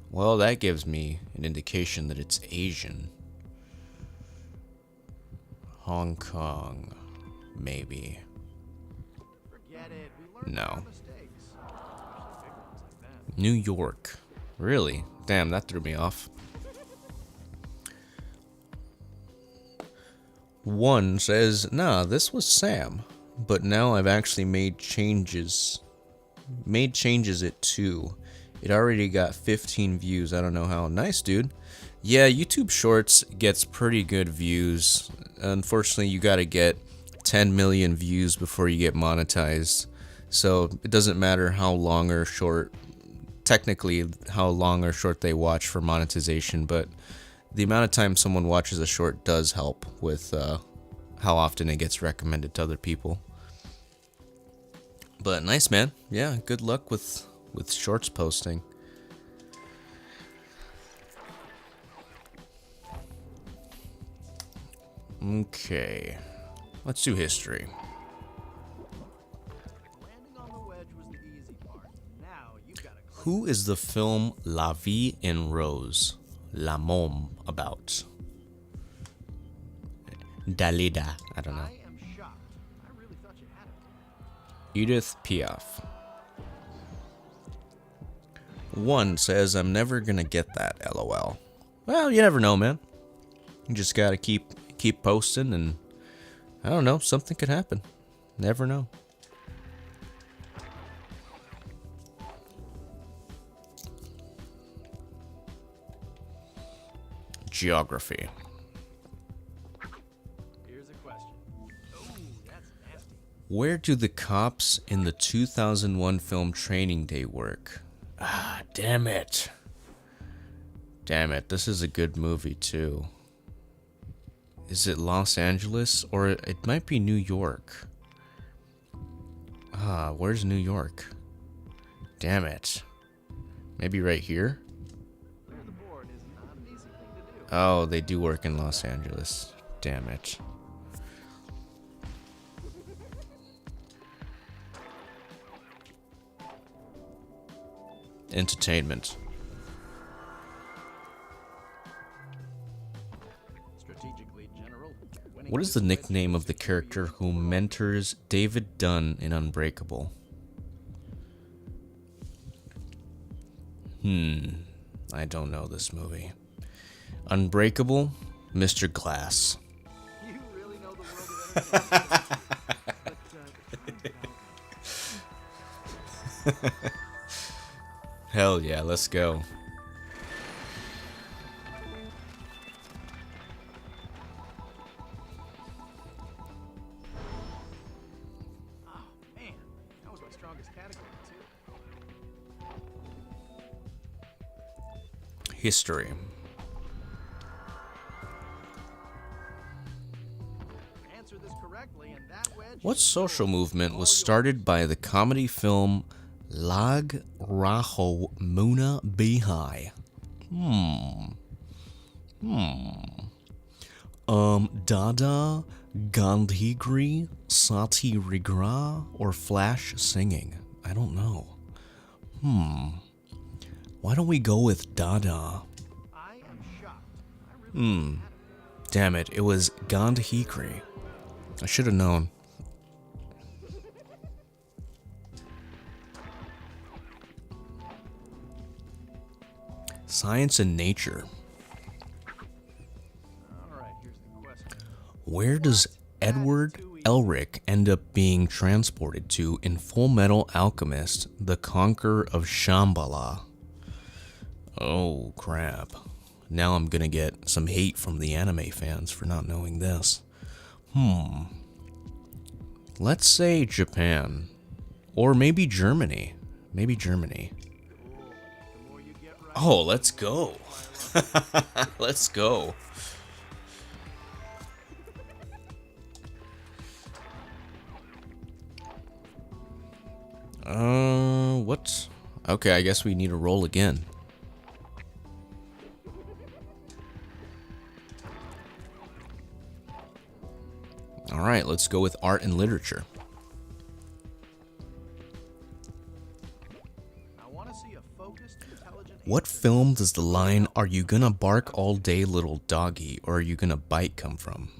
Well, that gives me an indication that it's Asian. Hong Kong. Maybe. Forget it. We learn No. by our mistakes. Especially big ones like that. New York. Really? Damn, that threw me off. One says, nah, this was Sam, but now I've actually made changes at 2. It already got 15 views. I don't know how. Nice, dude. Yeah, YouTube Shorts gets pretty good views. Unfortunately, you gotta get 10 million views before you get monetized. So it doesn't matter how long or short, technically how long or short they watch for monetization, but the amount of time someone watches a short does help with how often it gets recommended to other people. But nice, man. Yeah, good luck with shorts posting. Okay, let's do history. Landing on the wedge was the easy part. Now you've got to. Who is the film La Vie en Rose, La Môme about? Dalida, I don't know. I am shocked. I really thought you had it. Edith Piaf. One says, I'm never gonna get that, LOL. Well, you never know, man. You just gotta keep posting, and I don't know, something could happen. Never know. Geography. Here's a question. Oh, that's nasty. Where do the cops in the 2001 film Training Day work? Ah, damn it. Damn it, this is a good movie too. Is it Los Angeles or it might be New York? Ah, where's New York? Damn it. Maybe right here? Clear the board is not an easy thing to do. Oh, they do work in Los Angeles. Damn it. Entertainment. Strategically, General. What is the nickname of the character who mentors David Dunn in Unbreakable? I don't know this movie. Unbreakable, Mr. Glass. You really know the world of entertainment. Hell yeah, let's go. Oh, man. That was my strongest category, too. History. Answer this correctly, and that wedge... What social movement was started by the comedy film Lag Raho Muna Bihai? Dada, Gandhigri, Sati Rigra, or Flash Singing? I don't know. Why don't we go with Dada? I am shocked. I really Damn it, it was Gandhigri. I should have known. Science and nature. All right, here's the question. Where does Edward Elric end up being transported to in Full Metal Alchemist, The Conqueror of Shambhala? Oh, crap. Now I'm gonna get some hate from the anime fans for not knowing this. Let's say Japan. Or maybe Germany. Maybe Germany. The more you get right, Oh, let's go. Let's go. What? Okay, I guess we need to roll again. Alright, let's go with art and literature. I want to see a focused, intelligent... What film does the line, "Are you gonna bark all day, little doggy, or are you gonna bite" come from?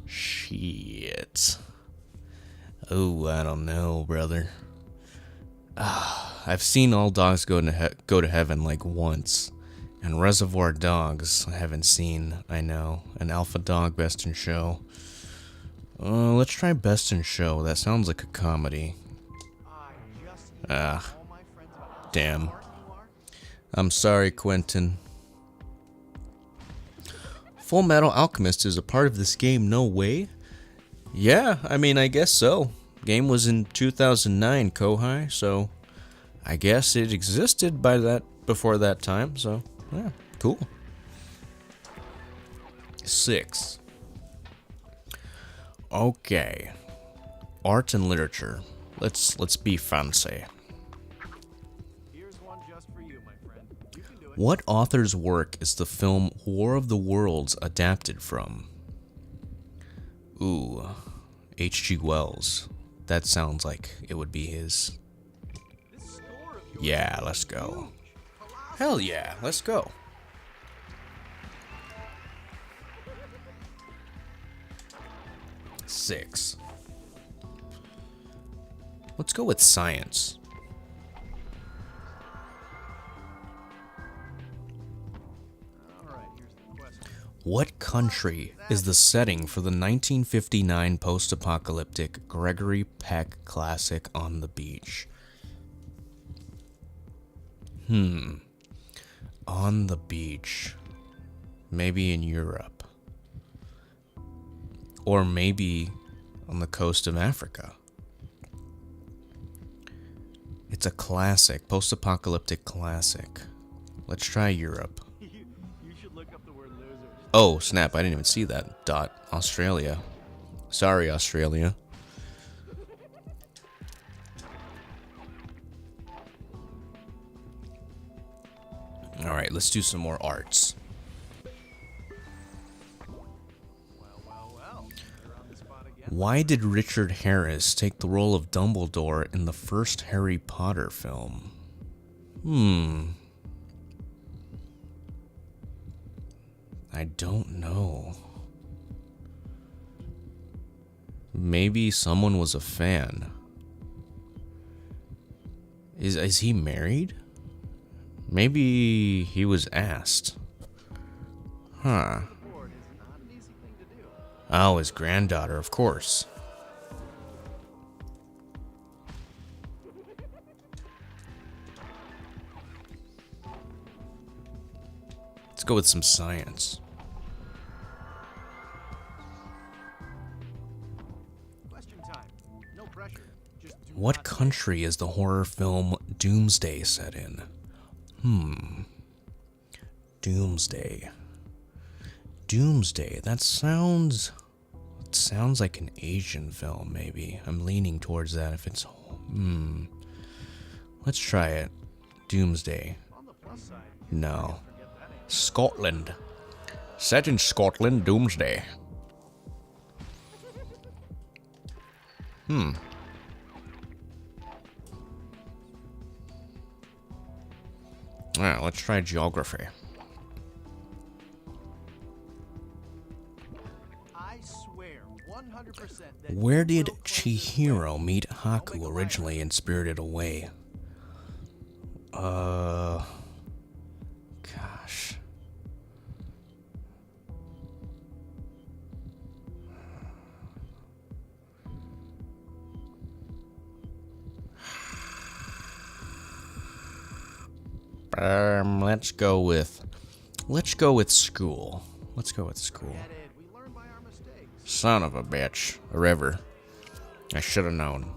Shit. Oh, I don't know, brother. I've seen All Dogs Go to Heaven like once. And Reservoir Dogs I haven't seen, I know. And Alpha Dog, Best in Show. Let's try Best in Show. That sounds like a comedy. I just Ah, all my friends about how damn. smart you are. I'm sorry, Quentin. Full Metal Alchemist is a part of this game, no way? Yeah, I mean, I guess so. Game was in 2009, Kohai, so I guess it existed before that time, so yeah, cool. 6. Okay. Art and literature. Let's be fancy. Here's one just for you, my friend. You can do it. What author's work is the film War of the Worlds adapted from? Ooh, H.G. Wells. That sounds like it would be his. This score of yours Yeah, let's go. Hell yeah, let's go. Six. Let's go with science. All right, here's the question. What country is the setting for the 1959 post-apocalyptic Gregory Peck classic On the Beach? On the beach. Maybe in Europe. Or maybe on the coast of Africa. It's a classic, post-apocalyptic classic. Let's try Europe. You should look up the word losers. Oh, snap. I didn't even see that. Dot. Australia. Sorry, Australia. Alright, let's do some more arts. Well. You're on the spot again. Why did Richard Harris take the role of Dumbledore in the first Harry Potter film? I don't know. Maybe someone was a fan. Is he married? Maybe he was asked. Huh. The board is not an easy thing to do. Oh, his granddaughter, of course. Let's go with some science. Question time. No pressure. Just do What not country is the horror film Doomsday set in? Doomsday. Doomsday. That sounds like an Asian film, maybe. I'm leaning towards that if it's Let's try it. Doomsday. On the plus side, No. forget that ain't Scotland. Set in Scotland, Doomsday. Alright, let's try geography. I swear 100% that Where you did will claim this Chihiro wedge. meet I'll make Haku a originally in Spirited Away? Gosh. Let's go with school. Let's go with school. Get it. We learn by our mistakes. Son of a bitch. A river. I should have known.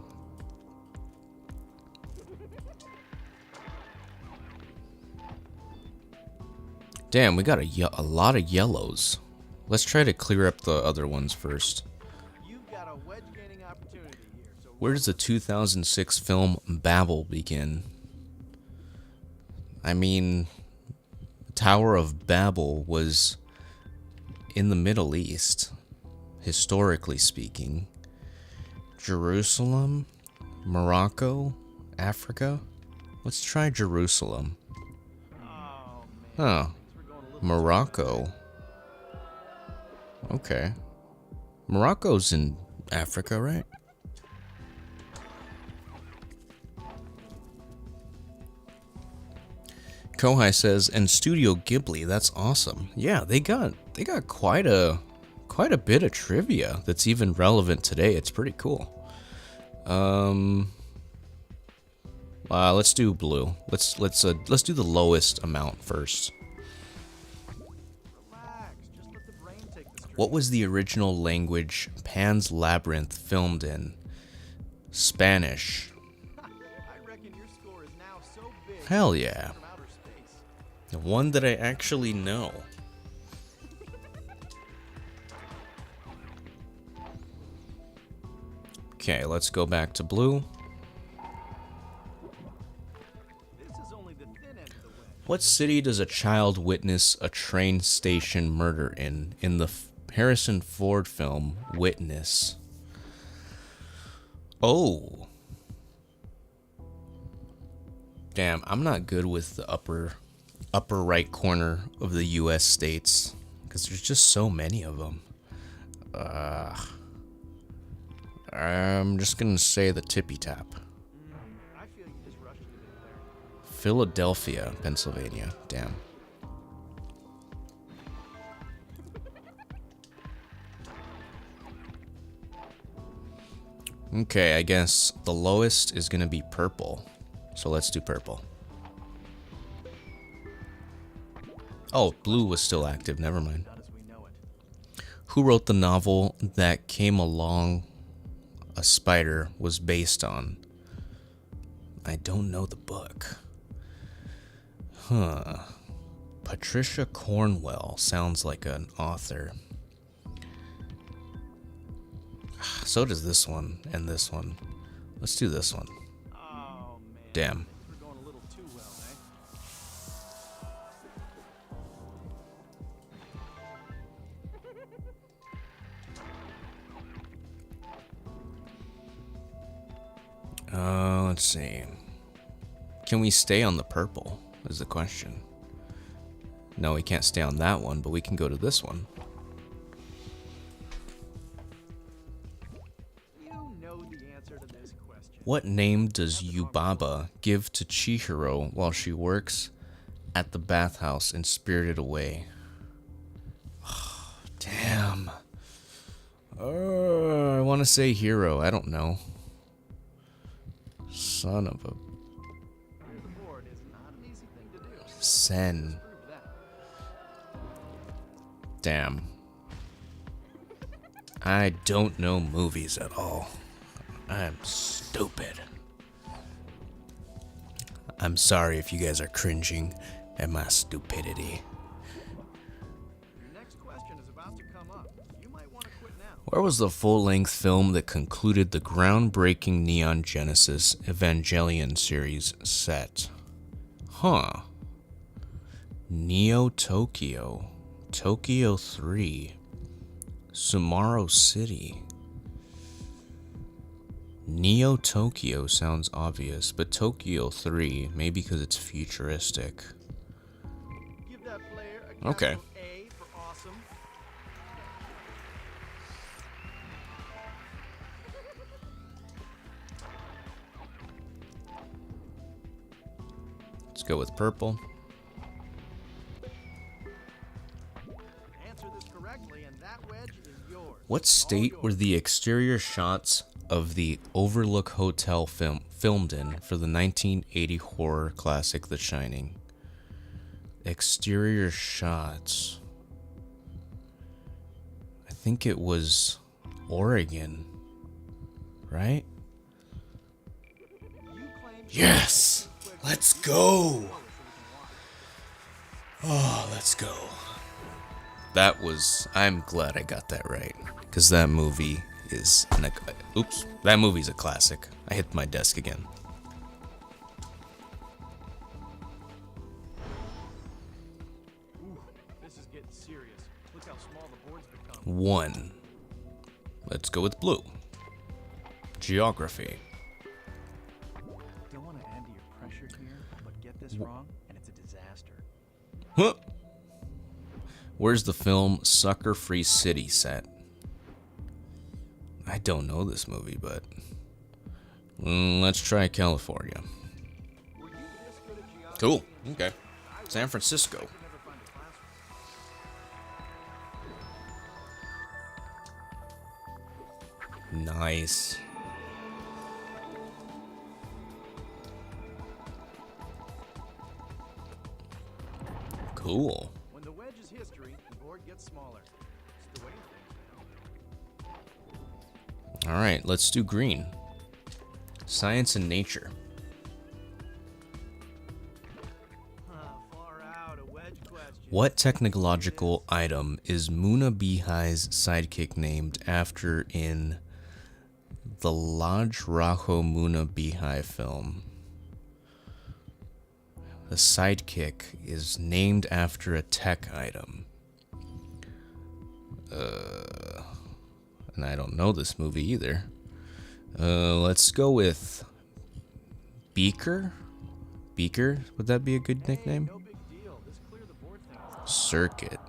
Damn, we got a lot of yellows. Let's try to clear up the other ones first. You've got a wedge gaining opportunity here. So Where does the 2006 film Babel begin? I mean, Tower of Babel was in the Middle East, historically speaking. Jerusalem, Morocco, Africa. Let's try Jerusalem. oh man. Huh. We're going a little Morocco. Okay. Morocco's in Africa, right? Kohai says, and Studio Ghibli, that's awesome. Yeah, they got quite a bit of trivia that's even relevant today. It's pretty cool. Let's do blue. Let's do the lowest amount first. relax. Just let the brain take the What was the original language Pan's Labyrinth filmed in? Spanish. I reckon your score is now so big Hell yeah. from outer space. The one that I actually know. Okay, let's go back to blue. This is only the thin end of the wedge. What city does a child witness a train station murder in the Harrison Ford film Witness? Oh. Damn, I'm not good with the upper right corner of the US states because there's just so many of them. I'm just going to say the tippy tap. I feel you just rushed it a bit there. Philadelphia, Pennsylvania. Damn. Okay, I guess the lowest is going to be purple. So let's do purple. Oh, blue was still active. Never mind. Not as we know it. Who wrote the novel that Came Along a Spider was based on? I don't know the book. Huh. Patricia Cornwell sounds like an author. So does this one and this one. Let's do this one. Oh, man. Damn. We're going a little too well, Let's see. Can we stay on the purple? Is the question. No, we can't stay on that one, but we can go to this one. You know the answer to this question. What name does Yubaba give to Chihiro while she works at the bathhouse in Spirited Away? Oh, damn. I want to say Hero. I don't know. Son of a... Clear the board is not an easy thing to do. Sen. Prove that. Damn. I don't know movies at all. I'm stupid. I'm sorry if you guys are cringing at my stupidity. Your next question is about to come up. You might want to quit now. Where was the full-length film that concluded the groundbreaking Neon Genesis Evangelion series set? Huh. Neo Tokyo. Tokyo 3. Sumaro City. Neo Tokyo sounds obvious, but Tokyo 3, maybe because it's futuristic. Give that player a Okay. capital A for awesome. Let's go with purple. Answer this correctly, and that wedge is yours. What state were the exterior shots of the Overlook Hotel filmed in for the 1980 horror classic The Shining? Exterior shots. I think it was Oregon, right? You claim Yes! Let's go! Oh, let's go. That was... I'm glad I got that right. Because that movie is... Oops. That movie's a classic. I hit my desk again. Ooh, this is getting serious. Look how small the board's become. 1. Let's go with blue. Geography. Don't want to add to your pressure here, but get this wrong, and it's a disaster. Huh. Where's the film Sucker Free City set? I don't know this movie, but... let's try California. Were you this good at geography? Cool. Okay. San Francisco. Never find a classroom. Nice. Cool. When the wedge is history, the board gets smaller. It's the way of things now. All right, let's do green. Science and nature. Far out, a wedge question. What technological item is Muna Bihai's sidekick named after in the Laj Rajo Muna Bihai film? The sidekick is named after a tech item. And I don't know this movie either. Let's go with Beaker. Beaker, would that be a good nickname? No big deal. This clear the board thing is Circuit.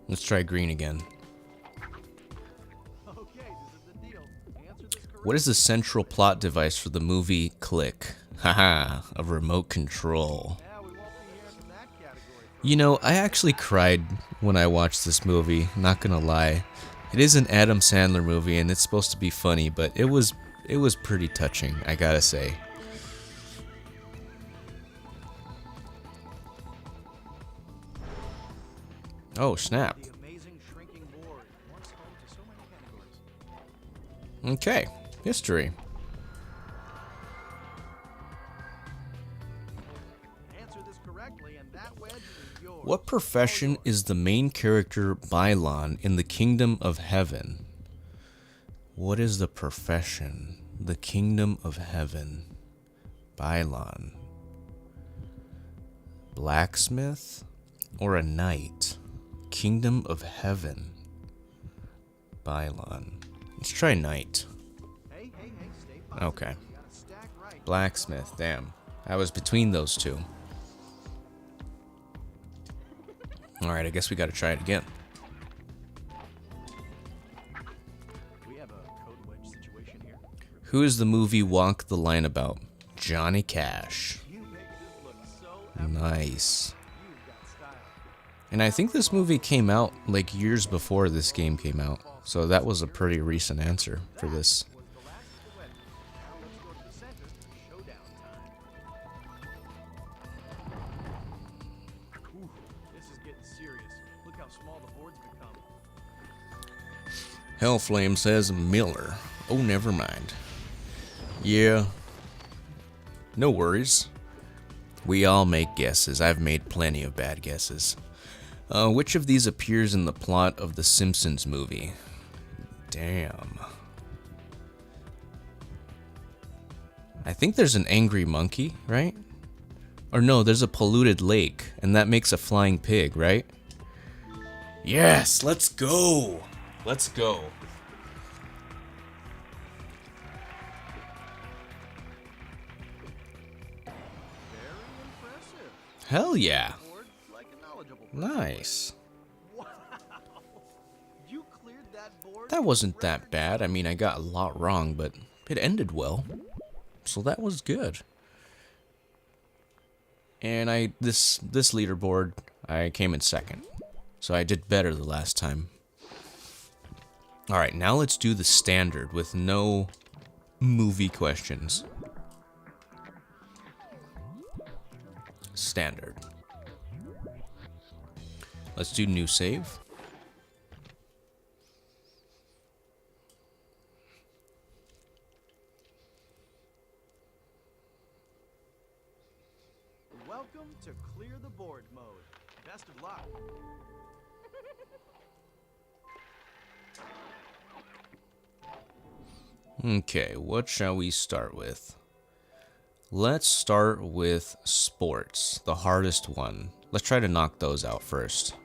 Let's try green again. okay. This is the deal. Answer this correctly. What is the central plot device for the movie Click? Haha, a remote control. Yeah, we won't be hearing from that category. You know, I actually cried when I watched this movie, not gonna lie. It is an Adam Sandler movie and it's supposed to be funny, but it was pretty touching, I gotta say. Oh, snap. The amazing shrinking board, once home to so many categories. Okay, history. Answer this correctly, and that wedge is yours. What profession is the main character Bylon in the Kingdom of Heaven? What is the profession? The Kingdom of Heaven. Bylon. Blacksmith or a knight? Kingdom of Heaven. Bylon. Let's try knight. Hey, stay positive. Okay. You gotta stack right. Blacksmith, damn. I was between those two. Alright, I guess we gotta try it again. We have a code wedge situation here. Who is the movie Walk the Line about? Johnny Cash. You make this look so Nice. you've got style. And I think this movie came out like years before this game came out. So that was a pretty recent answer for this. Was the last of the wedge. Now let's go to the center for showdown time. Ooh, this is getting serious. Look how small the board's become. Hellflame says Miller. Oh, never mind. Yeah. No worries. We all make guesses. I've made plenty of bad guesses. Which of these appears in the plot of the Simpsons movie? Damn. I think there's an angry monkey, right? Or no, there's a polluted lake, and that makes a flying pig, right? Yes, let's go. Let's go. Very impressive. Hell yeah. Board like a knowledgeable. Nice. Wow. You cleared that board. That wasn't that bad. I mean, I got a lot wrong, but it ended well. So that was good. And this leaderboard, I came in second. So I did better the last time. Alright, now let's do the standard with no movie questions. Standard. Let's do new save. Welcome to clear the board mode. Best of luck. Okay, what shall we start with? Let's start with sports, the hardest one. Let's try to knock those out first.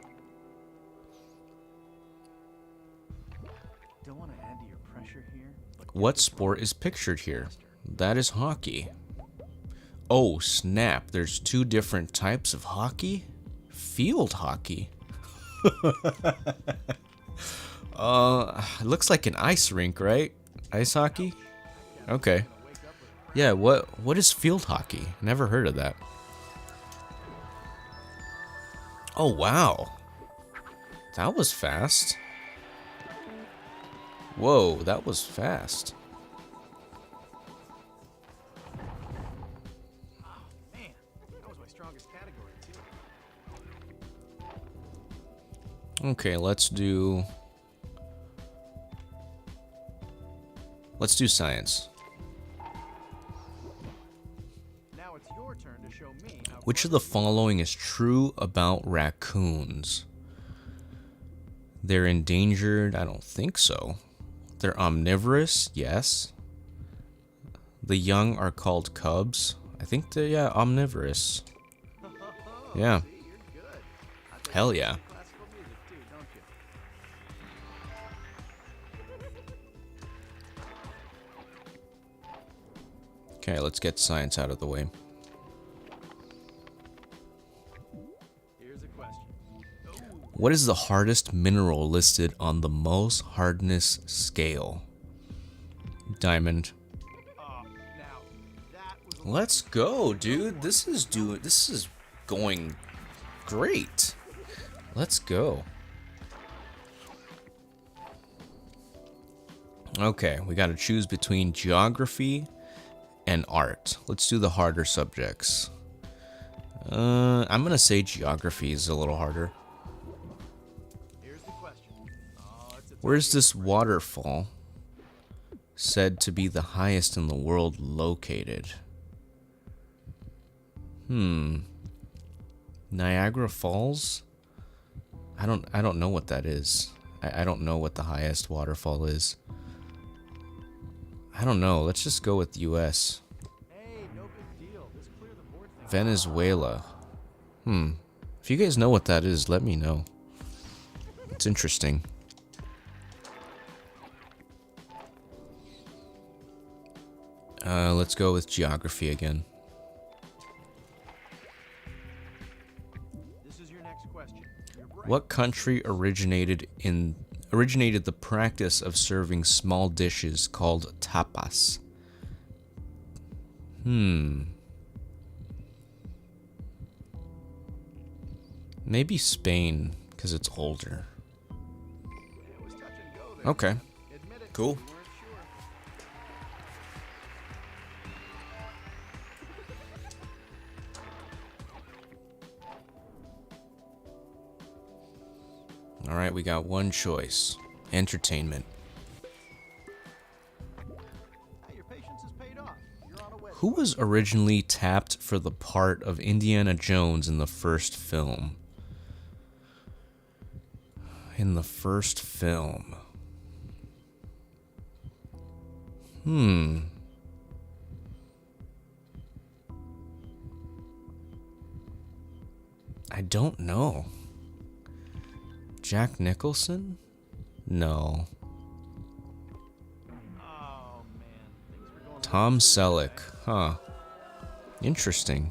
Don't want to add to your pressure here, but What sport is pictured here? That is hockey. Oh, snap. There's two different types of hockey? Field hockey. It looks like an ice rink, right? Ice hockey? Okay. Yeah, what is field hockey? Never heard of that. Oh, wow. That was fast. Whoa, that was fast. man, that was my strongest category too. Okay, let's do science. Now it's your turn to show me how Which of the following is true about raccoons? They're endangered? I don't think so. They're omnivorous? Yes. The young are called cubs? I think they're, yeah, omnivorous. Yeah. See, you're good. I bet Hell you yeah. like classical music too, don't you? Okay, let's get science out of the way. Here's a question. What is the hardest mineral listed on the Mohs hardness scale? Diamond. Now, that was a Let's go, dude. This is going great. Let's go. Okay, we got to choose between geography and art. Let's do the harder subjects. I'm going to say geography is a little harder. Here's the question. Oh, it's a Where's this waterfall? said to be the highest in the world located? Niagara Falls? I don't know what that is. I don't know what the highest waterfall is. I don't know. Let's just go with US. Hey, no big deal. This clear the board thing. Venezuela. If you guys know what that is, let me know. It's interesting. Let's go with geography again. This is your next question. You're bright. What country originated the practice of serving small dishes called tapas? Maybe Spain, because it's older. It was touch and go there. Okay. Admit it. Cool. You weren't sure. Alright, we got one choice. Entertainment. Hey, your patience has paid off. You're on a way. Who was originally tapped for the part of Indiana Jones in the first film? In the first film. I don't know. Jack Nicholson? No. Oh man, things were going. Tom Selleck. Huh. Interesting.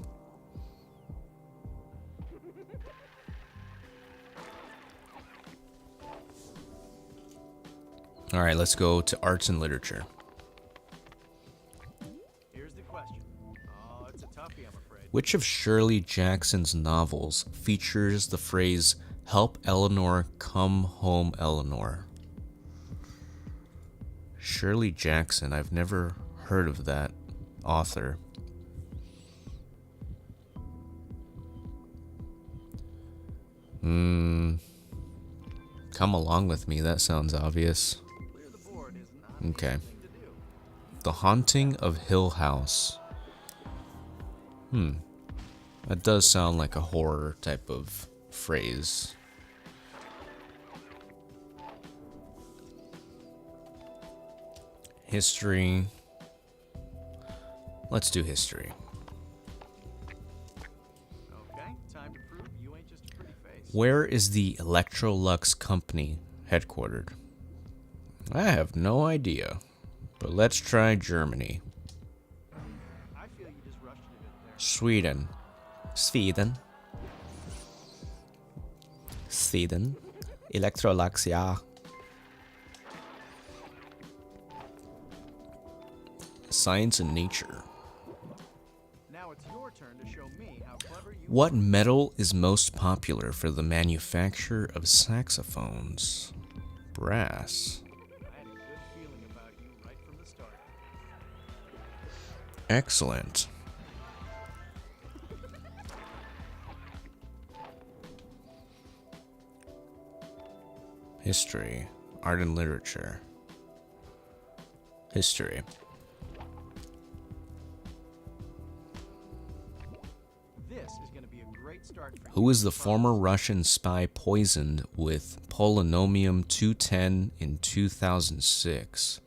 Alright, let's go to arts and literature. Here's the question. Oh, it's a toughie, I'm afraid. Which of Shirley Jackson's novels features the phrase, "Help Eleanor, come home Eleanor"? Shirley Jackson, I've never heard of that author. Come along with me, that sounds obvious. Clear the board is not an Okay. easy thing to do. The Haunting of Hill House. That does sound like a horror type of phrase. History. Let's do history. Okay, time to prove you ain't just a pretty face. Where is the Electrolux company headquartered? I have no idea, but let's try Germany. I feel you just rushed it a bit there. Sweden. Sweden. Electrolux, ja. Science and nature. Now it's your turn to show me how clever you What metal is most popular for the manufacture of saxophones? Brass. I had a good feeling about you right from the start. Excellent. History, art and literature. History. This is going to be a great start for you. Who was the former Russian spy poisoned with polonium-210 in 2006?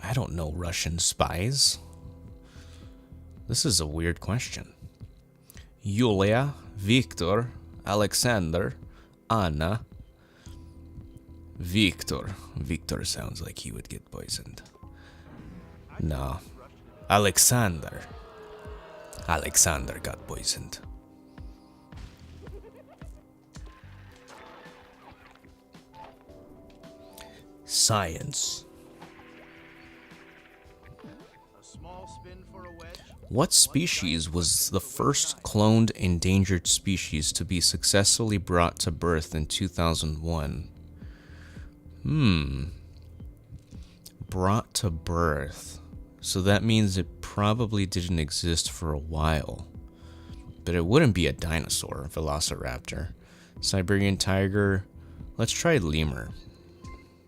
I don't know Russian spies. This is a weird question. Yulia, Viktor, Alexander, Anna. Viktor. Viktor sounds like he would get poisoned. No. Alexander. Alexander got poisoned. Science. A small spin for a wedge. What species was the first cloned endangered species to be successfully brought to birth in 2001? Brought to birth. So that means it probably didn't exist for a while. But it wouldn't be a dinosaur, Velociraptor. Siberian tiger. Let's try lemur.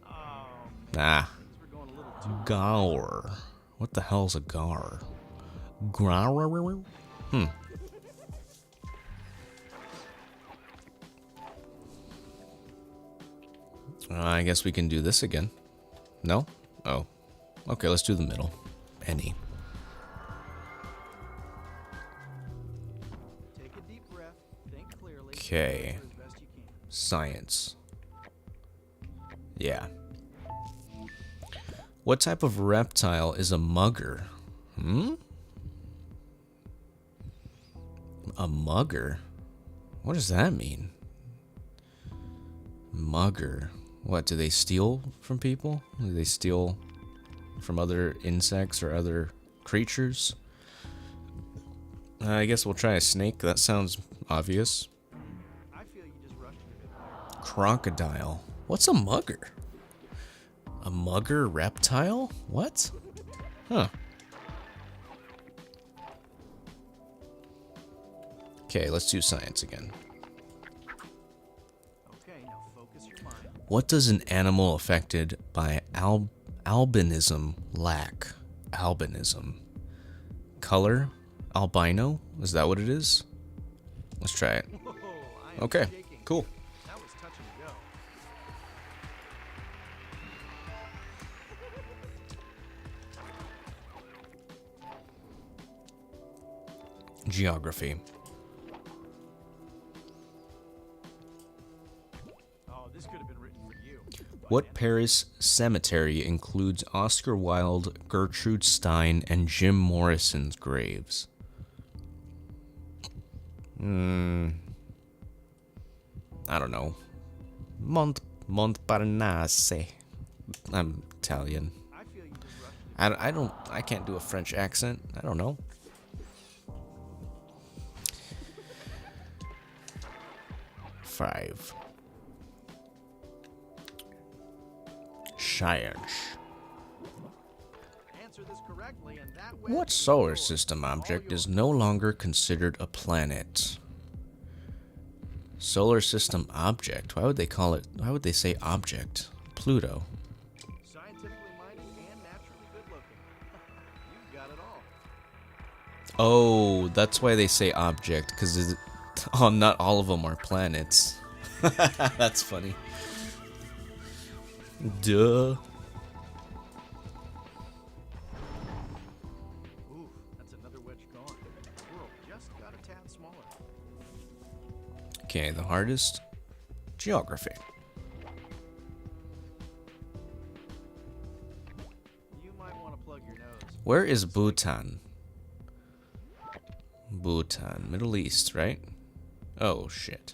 Oh Nah. Things were going a little too Gaur. What the hell's a gar? Gaur? I guess we can do this again. No? Oh. Okay, let's do the middle. Any. Take a deep breath, think clearly, Okay. and do as best you can. Science. Yeah. What type of reptile is a mugger? A mugger? What does that mean? Mugger. What, do they steal from people? Do they steal from other insects or other creatures? I guess we'll try a snake. That sounds obvious. I feel you just rushed it a bit. Crocodile. What's a mugger? A mugger reptile? What? Huh. Okay, let's do science again. Okay, now focus your mind. What does an animal affected by albinism lack? Albinism. Color? Albino? Is that what it is? Let's try it. Whoa, I am Okay, shaking. cool. That was touch and go. Geography. Oh, this could have been written for you. What Paris cemetery includes Oscar Wilde, Gertrude Stein, and Jim Morrison's graves? I don't know. Montparnasse. I'm Italian. I feel you just rushed it. I can't do a French accent. I don't know. Five. Science. Answer this correctly, and that way. What solar system object is no longer considered a planet? Solar system object? Why would they call it? Why would they say object? Pluto. Scientifically minded and naturally good looking. You've got it all. Oh, that's why they say object, because not all of them are planets. That's funny. Duh. Ooh, that's another wedge gone. The world just got a tad smaller. Okay, the hardest. Geography. You might want to plug your nose. Where is Bhutan? Bhutan, Middle East, right? Oh shit.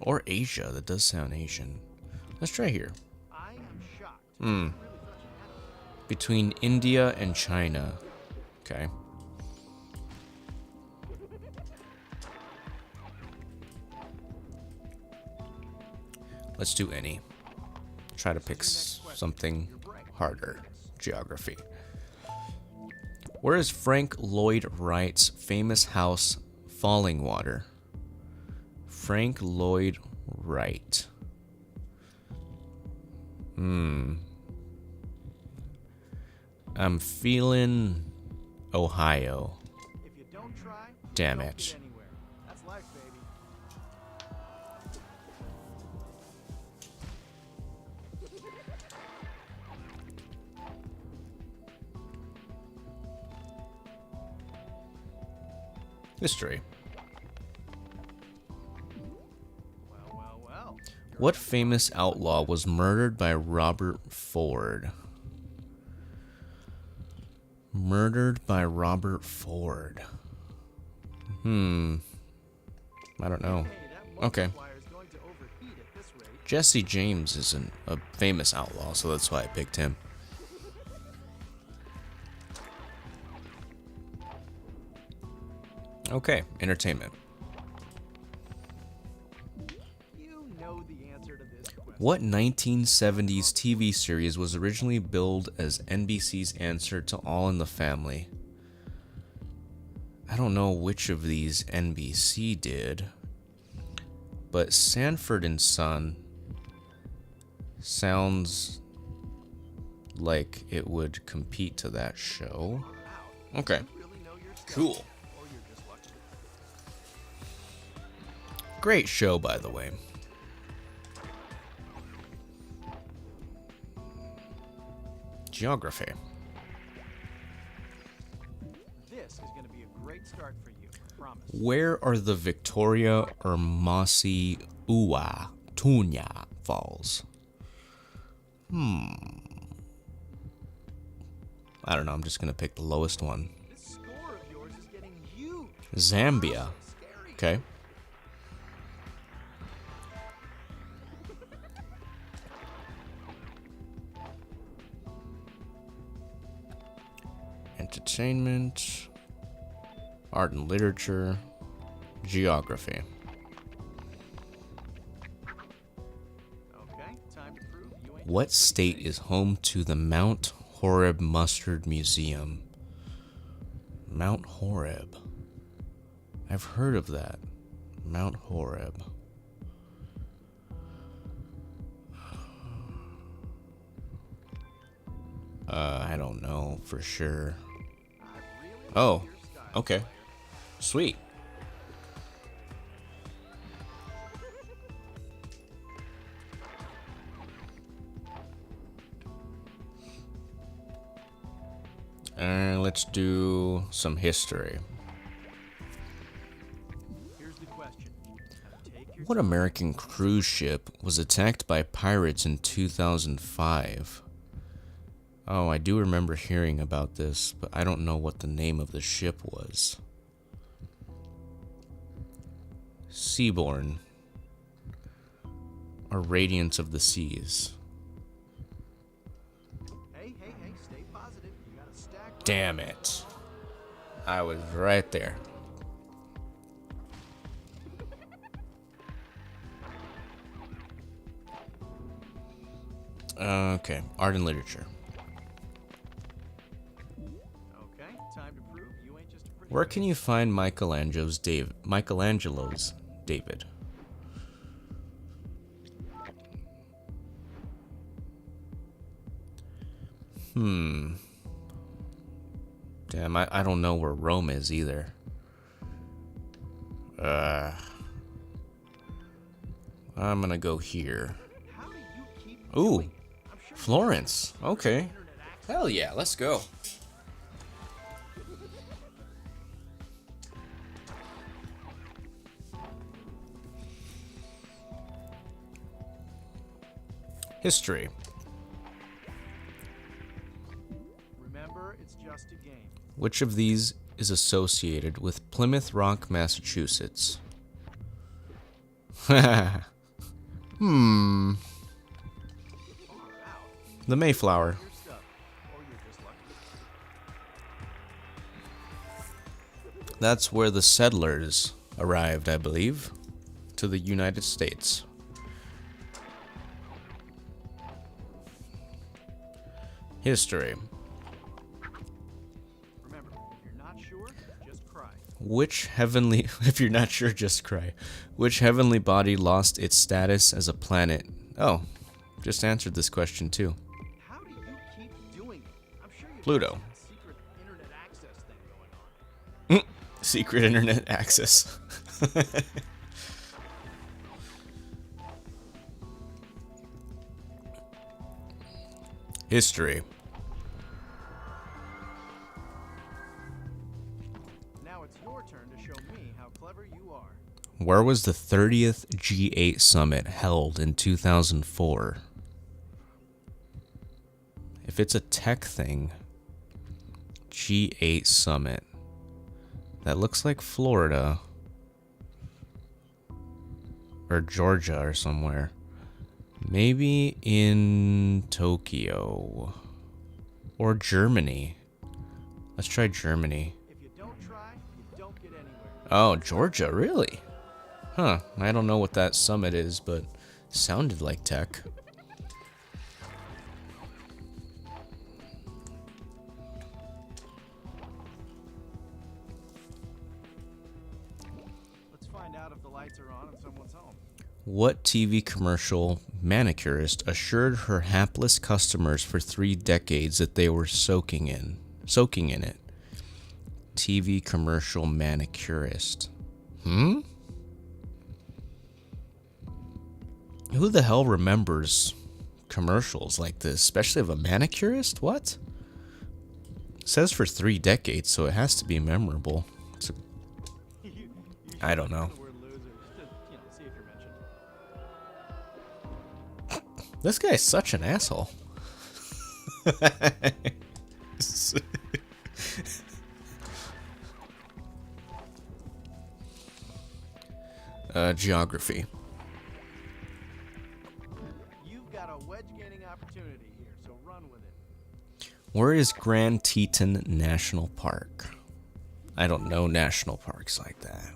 Or Asia. That does sound Asian. Let's try here. I am shocked. I really thought you had it. Between India and China. Okay. Let's do any. Try to pick something harder. Geography. Where is Frank Lloyd Wright's famous house, Fallingwater? Frank Lloyd Wright. I'm feeling Ohio. If you don't try, Damn you don't it. get anywhere. That's life, baby. History. Well. What famous outlaw was murdered by Robert Ford? Murdered by Robert Ford. I don't know. Hey, that Okay. multiplier is going to overheat at this rate. Jesse James isn't a famous outlaw, so that's why I picked him. Okay, entertainment. You know the answer to this question. What 1970s TV series was originally billed as NBC's answer to All in the Family? I don't know which of these NBC did, But Sanford and Son sounds like it would compete to that show. Okay. Cool. Great show, by the way. Geography. This is going to be a great start for you, I promise. Where are the Victoria or Mossy Uwa Tunya Falls? I don't know, I'm just gonna pick the lowest one. This score of yours is getting huge. Zambia. Scary. Okay. Entertainment, art and literature, geography. Okay, time to prove you ain't What state is home to the Mount Horeb Mustard Museum? Mount Horeb. I've heard of that. Mount Horeb. I don't know for sure. Oh, okay. Sweet. Let's do some history. Here's the question. Take your What American cruise ship was attacked by pirates in 2005? Oh, I do remember hearing about this, but I don't know what the name of the ship was. Seaborn. Or Radiance of the Seas. Hey, stay positive. You got a stack. Damn it. I was right there. Okay, art and literature. Okay, time to prove you ain't just a pretty. Where can you find Michelangelo's David? Damn, I don't know where Rome is either. I'm gonna go here. How do you keep Ooh, doing it? I'm sure Florence. Okay. internet access. Hell yeah, let's go. History. Remember, it's just a game. Which of these is associated with Plymouth Rock, Massachusetts? Far out. The Mayflower. Your stuff. Or you're just lucky. That's where the settlers arrived, I believe, to the United States. History. Remember, if you're not sure, just cry. Which heavenly, if you're not sure, just cry. Which heavenly body lost its status as a planet? Oh, just answered this question too. How do you keep doing it? I'm sure you've Pluto. got some secret internet access thing going on. Secret internet access. History. Now it's your turn to show me how clever you are. Where was the 30th G8 summit held in 2004? If it's a tech thing, G8 summit. That looks like Florida. Or Georgia or somewhere. Maybe in Tokyo. Or Germany. Let's try Germany. If you don't try, you don't get anywhere. Oh, Georgia, really? Huh, I don't know what that summit is, but sounded like tech. Let's find out if the lights are on and someone's home. What TV commercial manicurist assured her hapless customers for 3 decades that they were soaking in it? TV commercial manicurist. Who the hell remembers commercials like this, especially of a manicurist? What? It says for 3 decades, so it has to be memorable. I don't know. This guy's such an asshole. Geography. You've got a wedge-gaining opportunity here, so run with it. Where is Grand Teton National Park? I don't know national parks like that.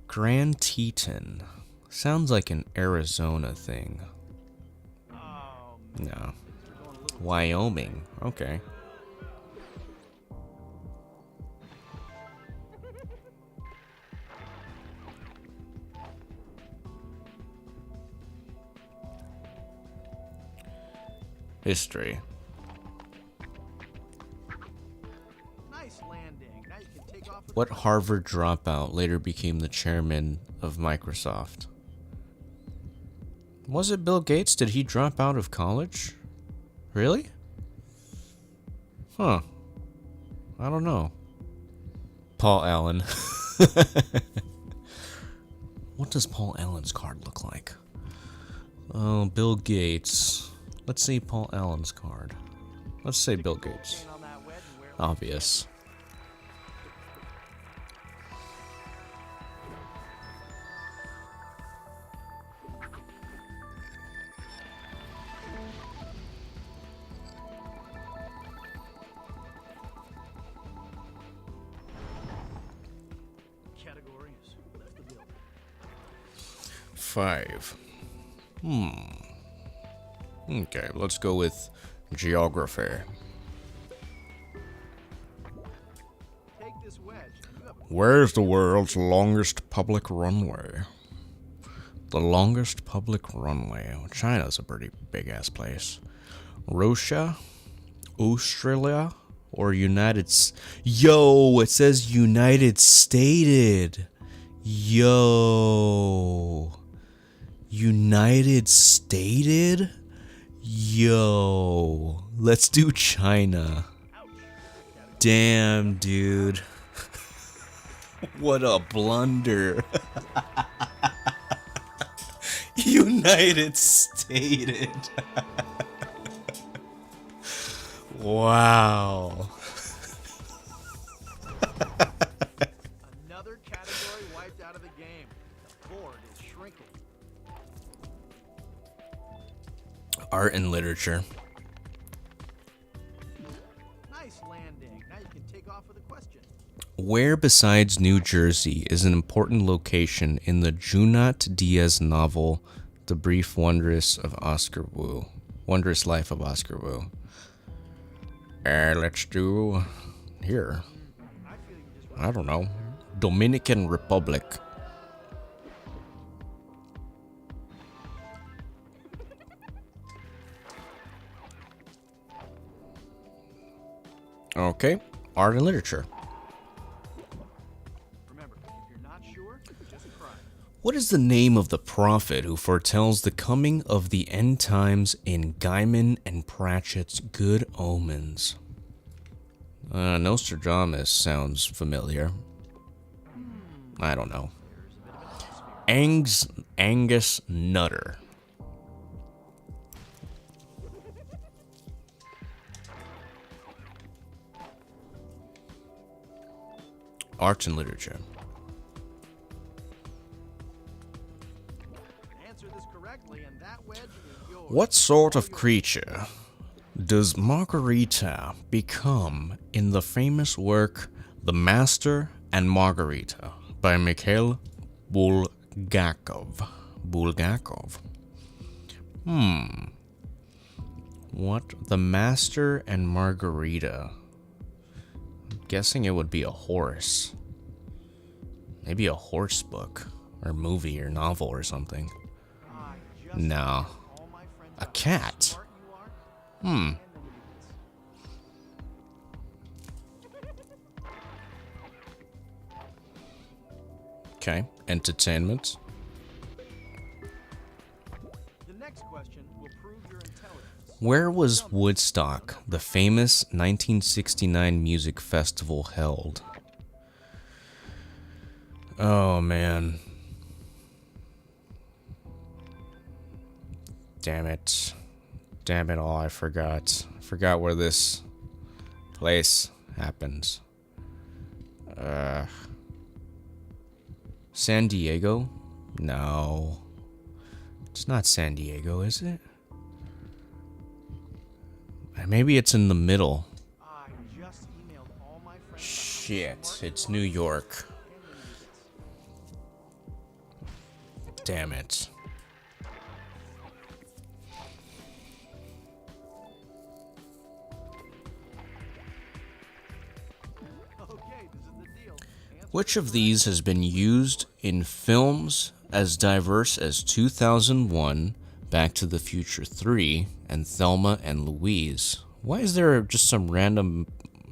Grand Teton. Sounds like an Arizona thing. Oh, No. we're going a little Wyoming. Okay. History. nice landing. Now you can take off with What Harvard dropout later became the chairman of Microsoft? Was it Bill Gates? Did he drop out of college? Really? Huh. I don't know. Paul Allen. What does Paul Allen's card look like? Oh, Bill Gates. Let's see Paul Allen's card. Let's say Bill Gates. chain on that wedge and wear it. Obvious. Category is left the building. 5. Okay, let's go with geography. Take this wedge. And you have a Where's the world's longest public runway? The longest public runway. Well, China's a pretty big ass place. Russia, Australia, or United Yo, it says United Stated. Yo. United Stated? Yo. Let's do China. Damn, dude. What a blunder. United Stated. Wow. Another category wiped out of the game. The board is shrinking. Art and literature. Nice landing. Now you can take off with a question. Where besides New Jersey is an important location in the Junot Diaz novel, The Brief Wondrous of Oscar Wu? Wondrous Life of Oscar Wu. Let's do here. I feel you just I don't know. Dominican Republic. Okay. Art and literature. remember, if you're not sure, just cry. What is the name of the prophet who foretells the coming of the end times in Gaiman and Pratchett's Good Omens? Nostradamus sounds familiar. I don't know. Angus Nutter. Arts and literature. Answer this correctly, and that wedge is yours. What sort of creature does Margarita become in the famous work The Master and Margarita by Mikhail Bulgakov? What? The Master and Margarita. I'm guessing it would be a horse. Maybe a horse book, or movie, or novel, or something. No. all my friends A out cat? smart you are and the needs. Okay. Entertainment. The next question will prove your intelligence. Where was Woodstock, the famous 1969 music festival, held? Oh, man. Damn it. Damn it all, I forgot. I forgot where this place happens. San Diego? No. It's not San Diego, is it? Maybe it's in the middle. I just emailed all my friends Shit, it's New York. Damn it. Okay, this is the deal. Which of these has been used in films as diverse as 2001, Back to the Future 3, and Thelma and Louise? Why is there just some random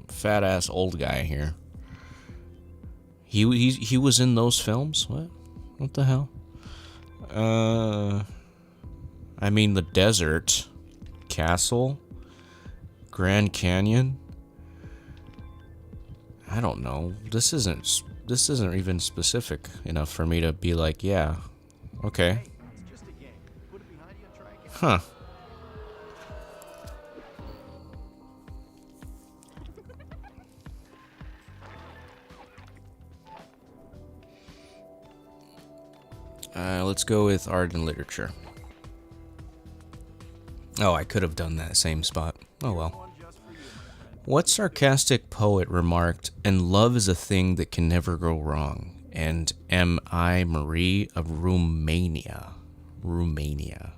fat-ass old guy here? He was in those films? What the hell? I mean, the desert, castle, Grand Canyon. I don't know. This isn't even specific enough for me to be like, yeah, okay. Hey, it's just a game. Put it behind you and try again. Huh. Let's go with art and literature. Oh, I could have done that same spot. Oh well. One just for you, my friend. What sarcastic poet remarked, "And love is a thing that can never go wrong"? And am I Marie of Romania? Romania.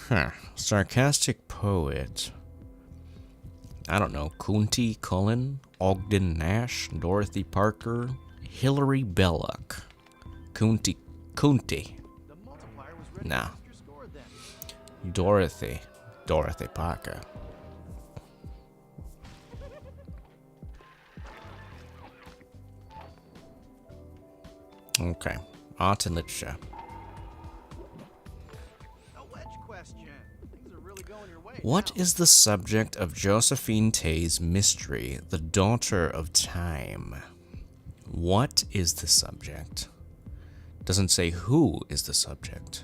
Huh. Sarcastic poet. I don't know. Kunti Cullen, Ogden Nash, Dorothy Parker, Hilary Belloc. Kunti. The multiplier was ready Nah. to boost your score then. Dorothy Parker. Okay. Art and literature. A wedge question. Things are really going your way. What now. is the subject of Josephine Tey's mystery, The Daughter of Time? What is the subject? Doesn't say who is the subject.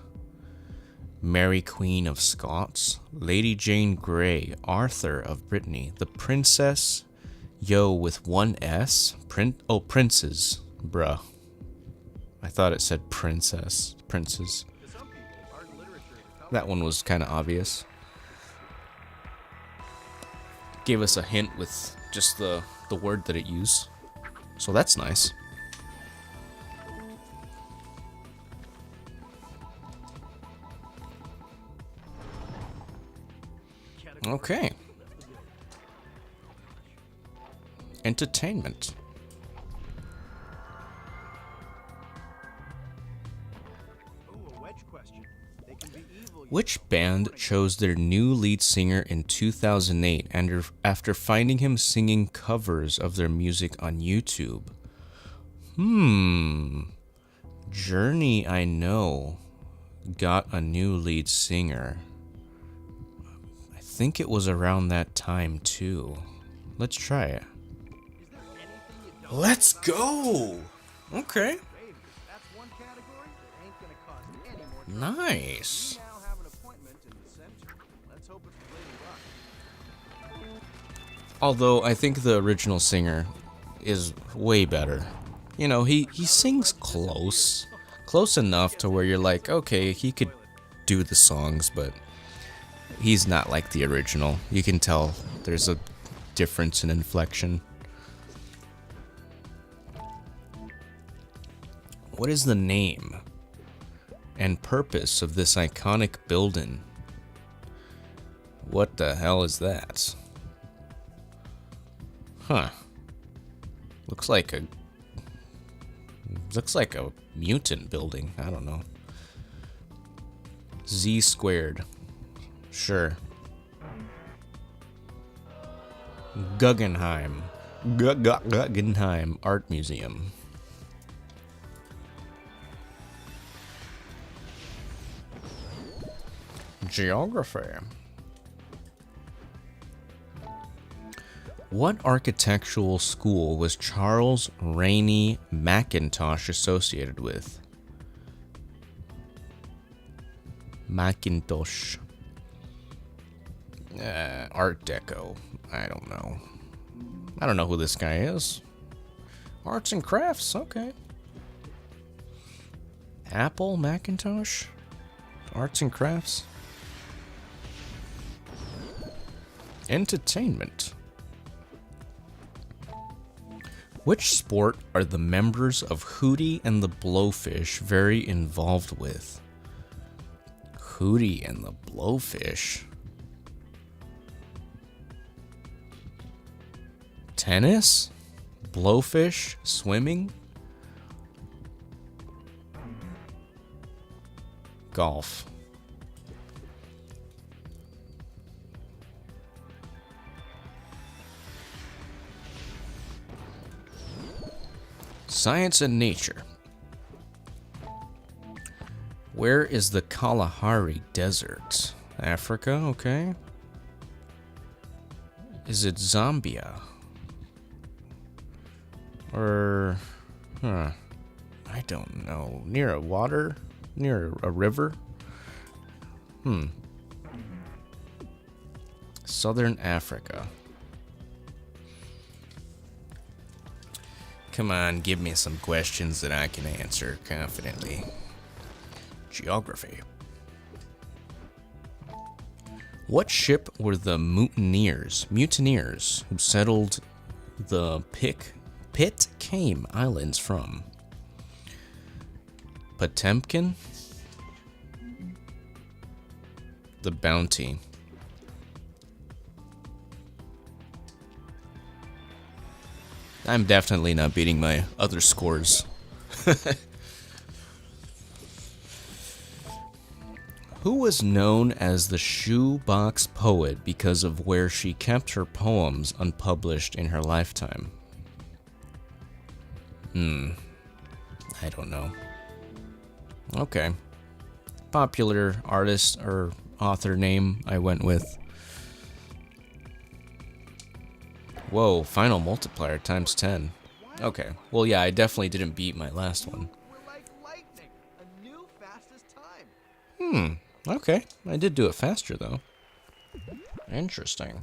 Mary Queen of Scots, Lady Jane Grey, Arthur of Brittany, the Princess, yo with one S, princes, bruh. I thought it said princess, princes. To some people, art and literature is a tough That one was kind of obvious. Gave us a hint with just the word that it used. So that's nice. category. Okay. Entertainment. Ooh, a wedge question. They can be evil. Which band chose their new lead singer in 2008 and after finding him singing covers of their music on YouTube? Journey, I know, got a new lead singer. I think it was around that time too. Let's try it. Is there anything you don't Let's go! Okay. baby? That's one category that ain't gonna cost any more trouble. Nice. We now have an appointment in the center. Let's hope it's with Lady Luck. Although I think the original singer is way better. You know, he sings close enough to where you're like, okay, he could do the songs, but he's not like the original. You can tell there's a difference in inflection. What is the name and purpose of this iconic building? What the hell is that? Huh. Looks like a mutant building. I don't know. Z squared. Sure. Guggenheim. Guggenheim Art Museum. Geography. What architectural school was Charles Rainey Mackintosh associated with? Mackintosh. Art Deco. I don't know. I don't know who this guy is. Arts and crafts, okay. Apple Macintosh? Arts and crafts? Entertainment. Which sport are the members of Hootie and the Blowfish very involved with? Hootie and the Blowfish? Tennis? Blowfish? Swimming? Golf. Science and nature. Where is the Kalahari Desert? Africa, okay. Is it Zambia? Or, I don't know. Near a water? Near a river? Southern Africa. Come on, give me some questions that I can answer confidently. Geography. What ship were the mutineers who settled the Pitcairn Islands from? Potemkin? The Bounty. I'm definitely not beating my other scores. Who was known as the shoebox poet because of where she kept her poems unpublished in her lifetime? I don't know. Okay. Popular artist or author name I went with. Whoa, final multiplier times 10. Okay. Well, yeah, I definitely didn't beat my last one. We're like lightning. A new fastest time. Okay. I did do it faster, though. Interesting.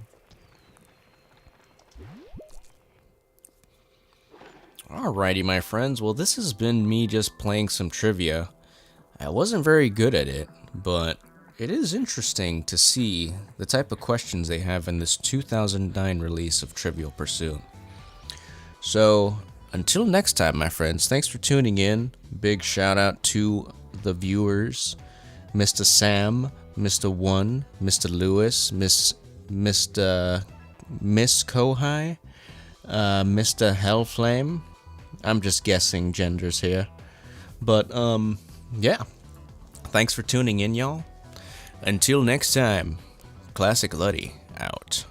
Alrighty, my friends. Well, this has been me just playing some trivia. I wasn't very good at it, but it is interesting to see the type of questions they have in this 2009 release of Trivial Pursuit. So, until next time, my friends, thanks for tuning in. Big shout out to the viewers, Mr. Sam, Mr. One, Mr. Lewis, Miss Kohai, Mr. Hellflame. I'm just guessing genders here. But, yeah. Thanks for tuning in, y'all. Until next time, Classic Luddy out.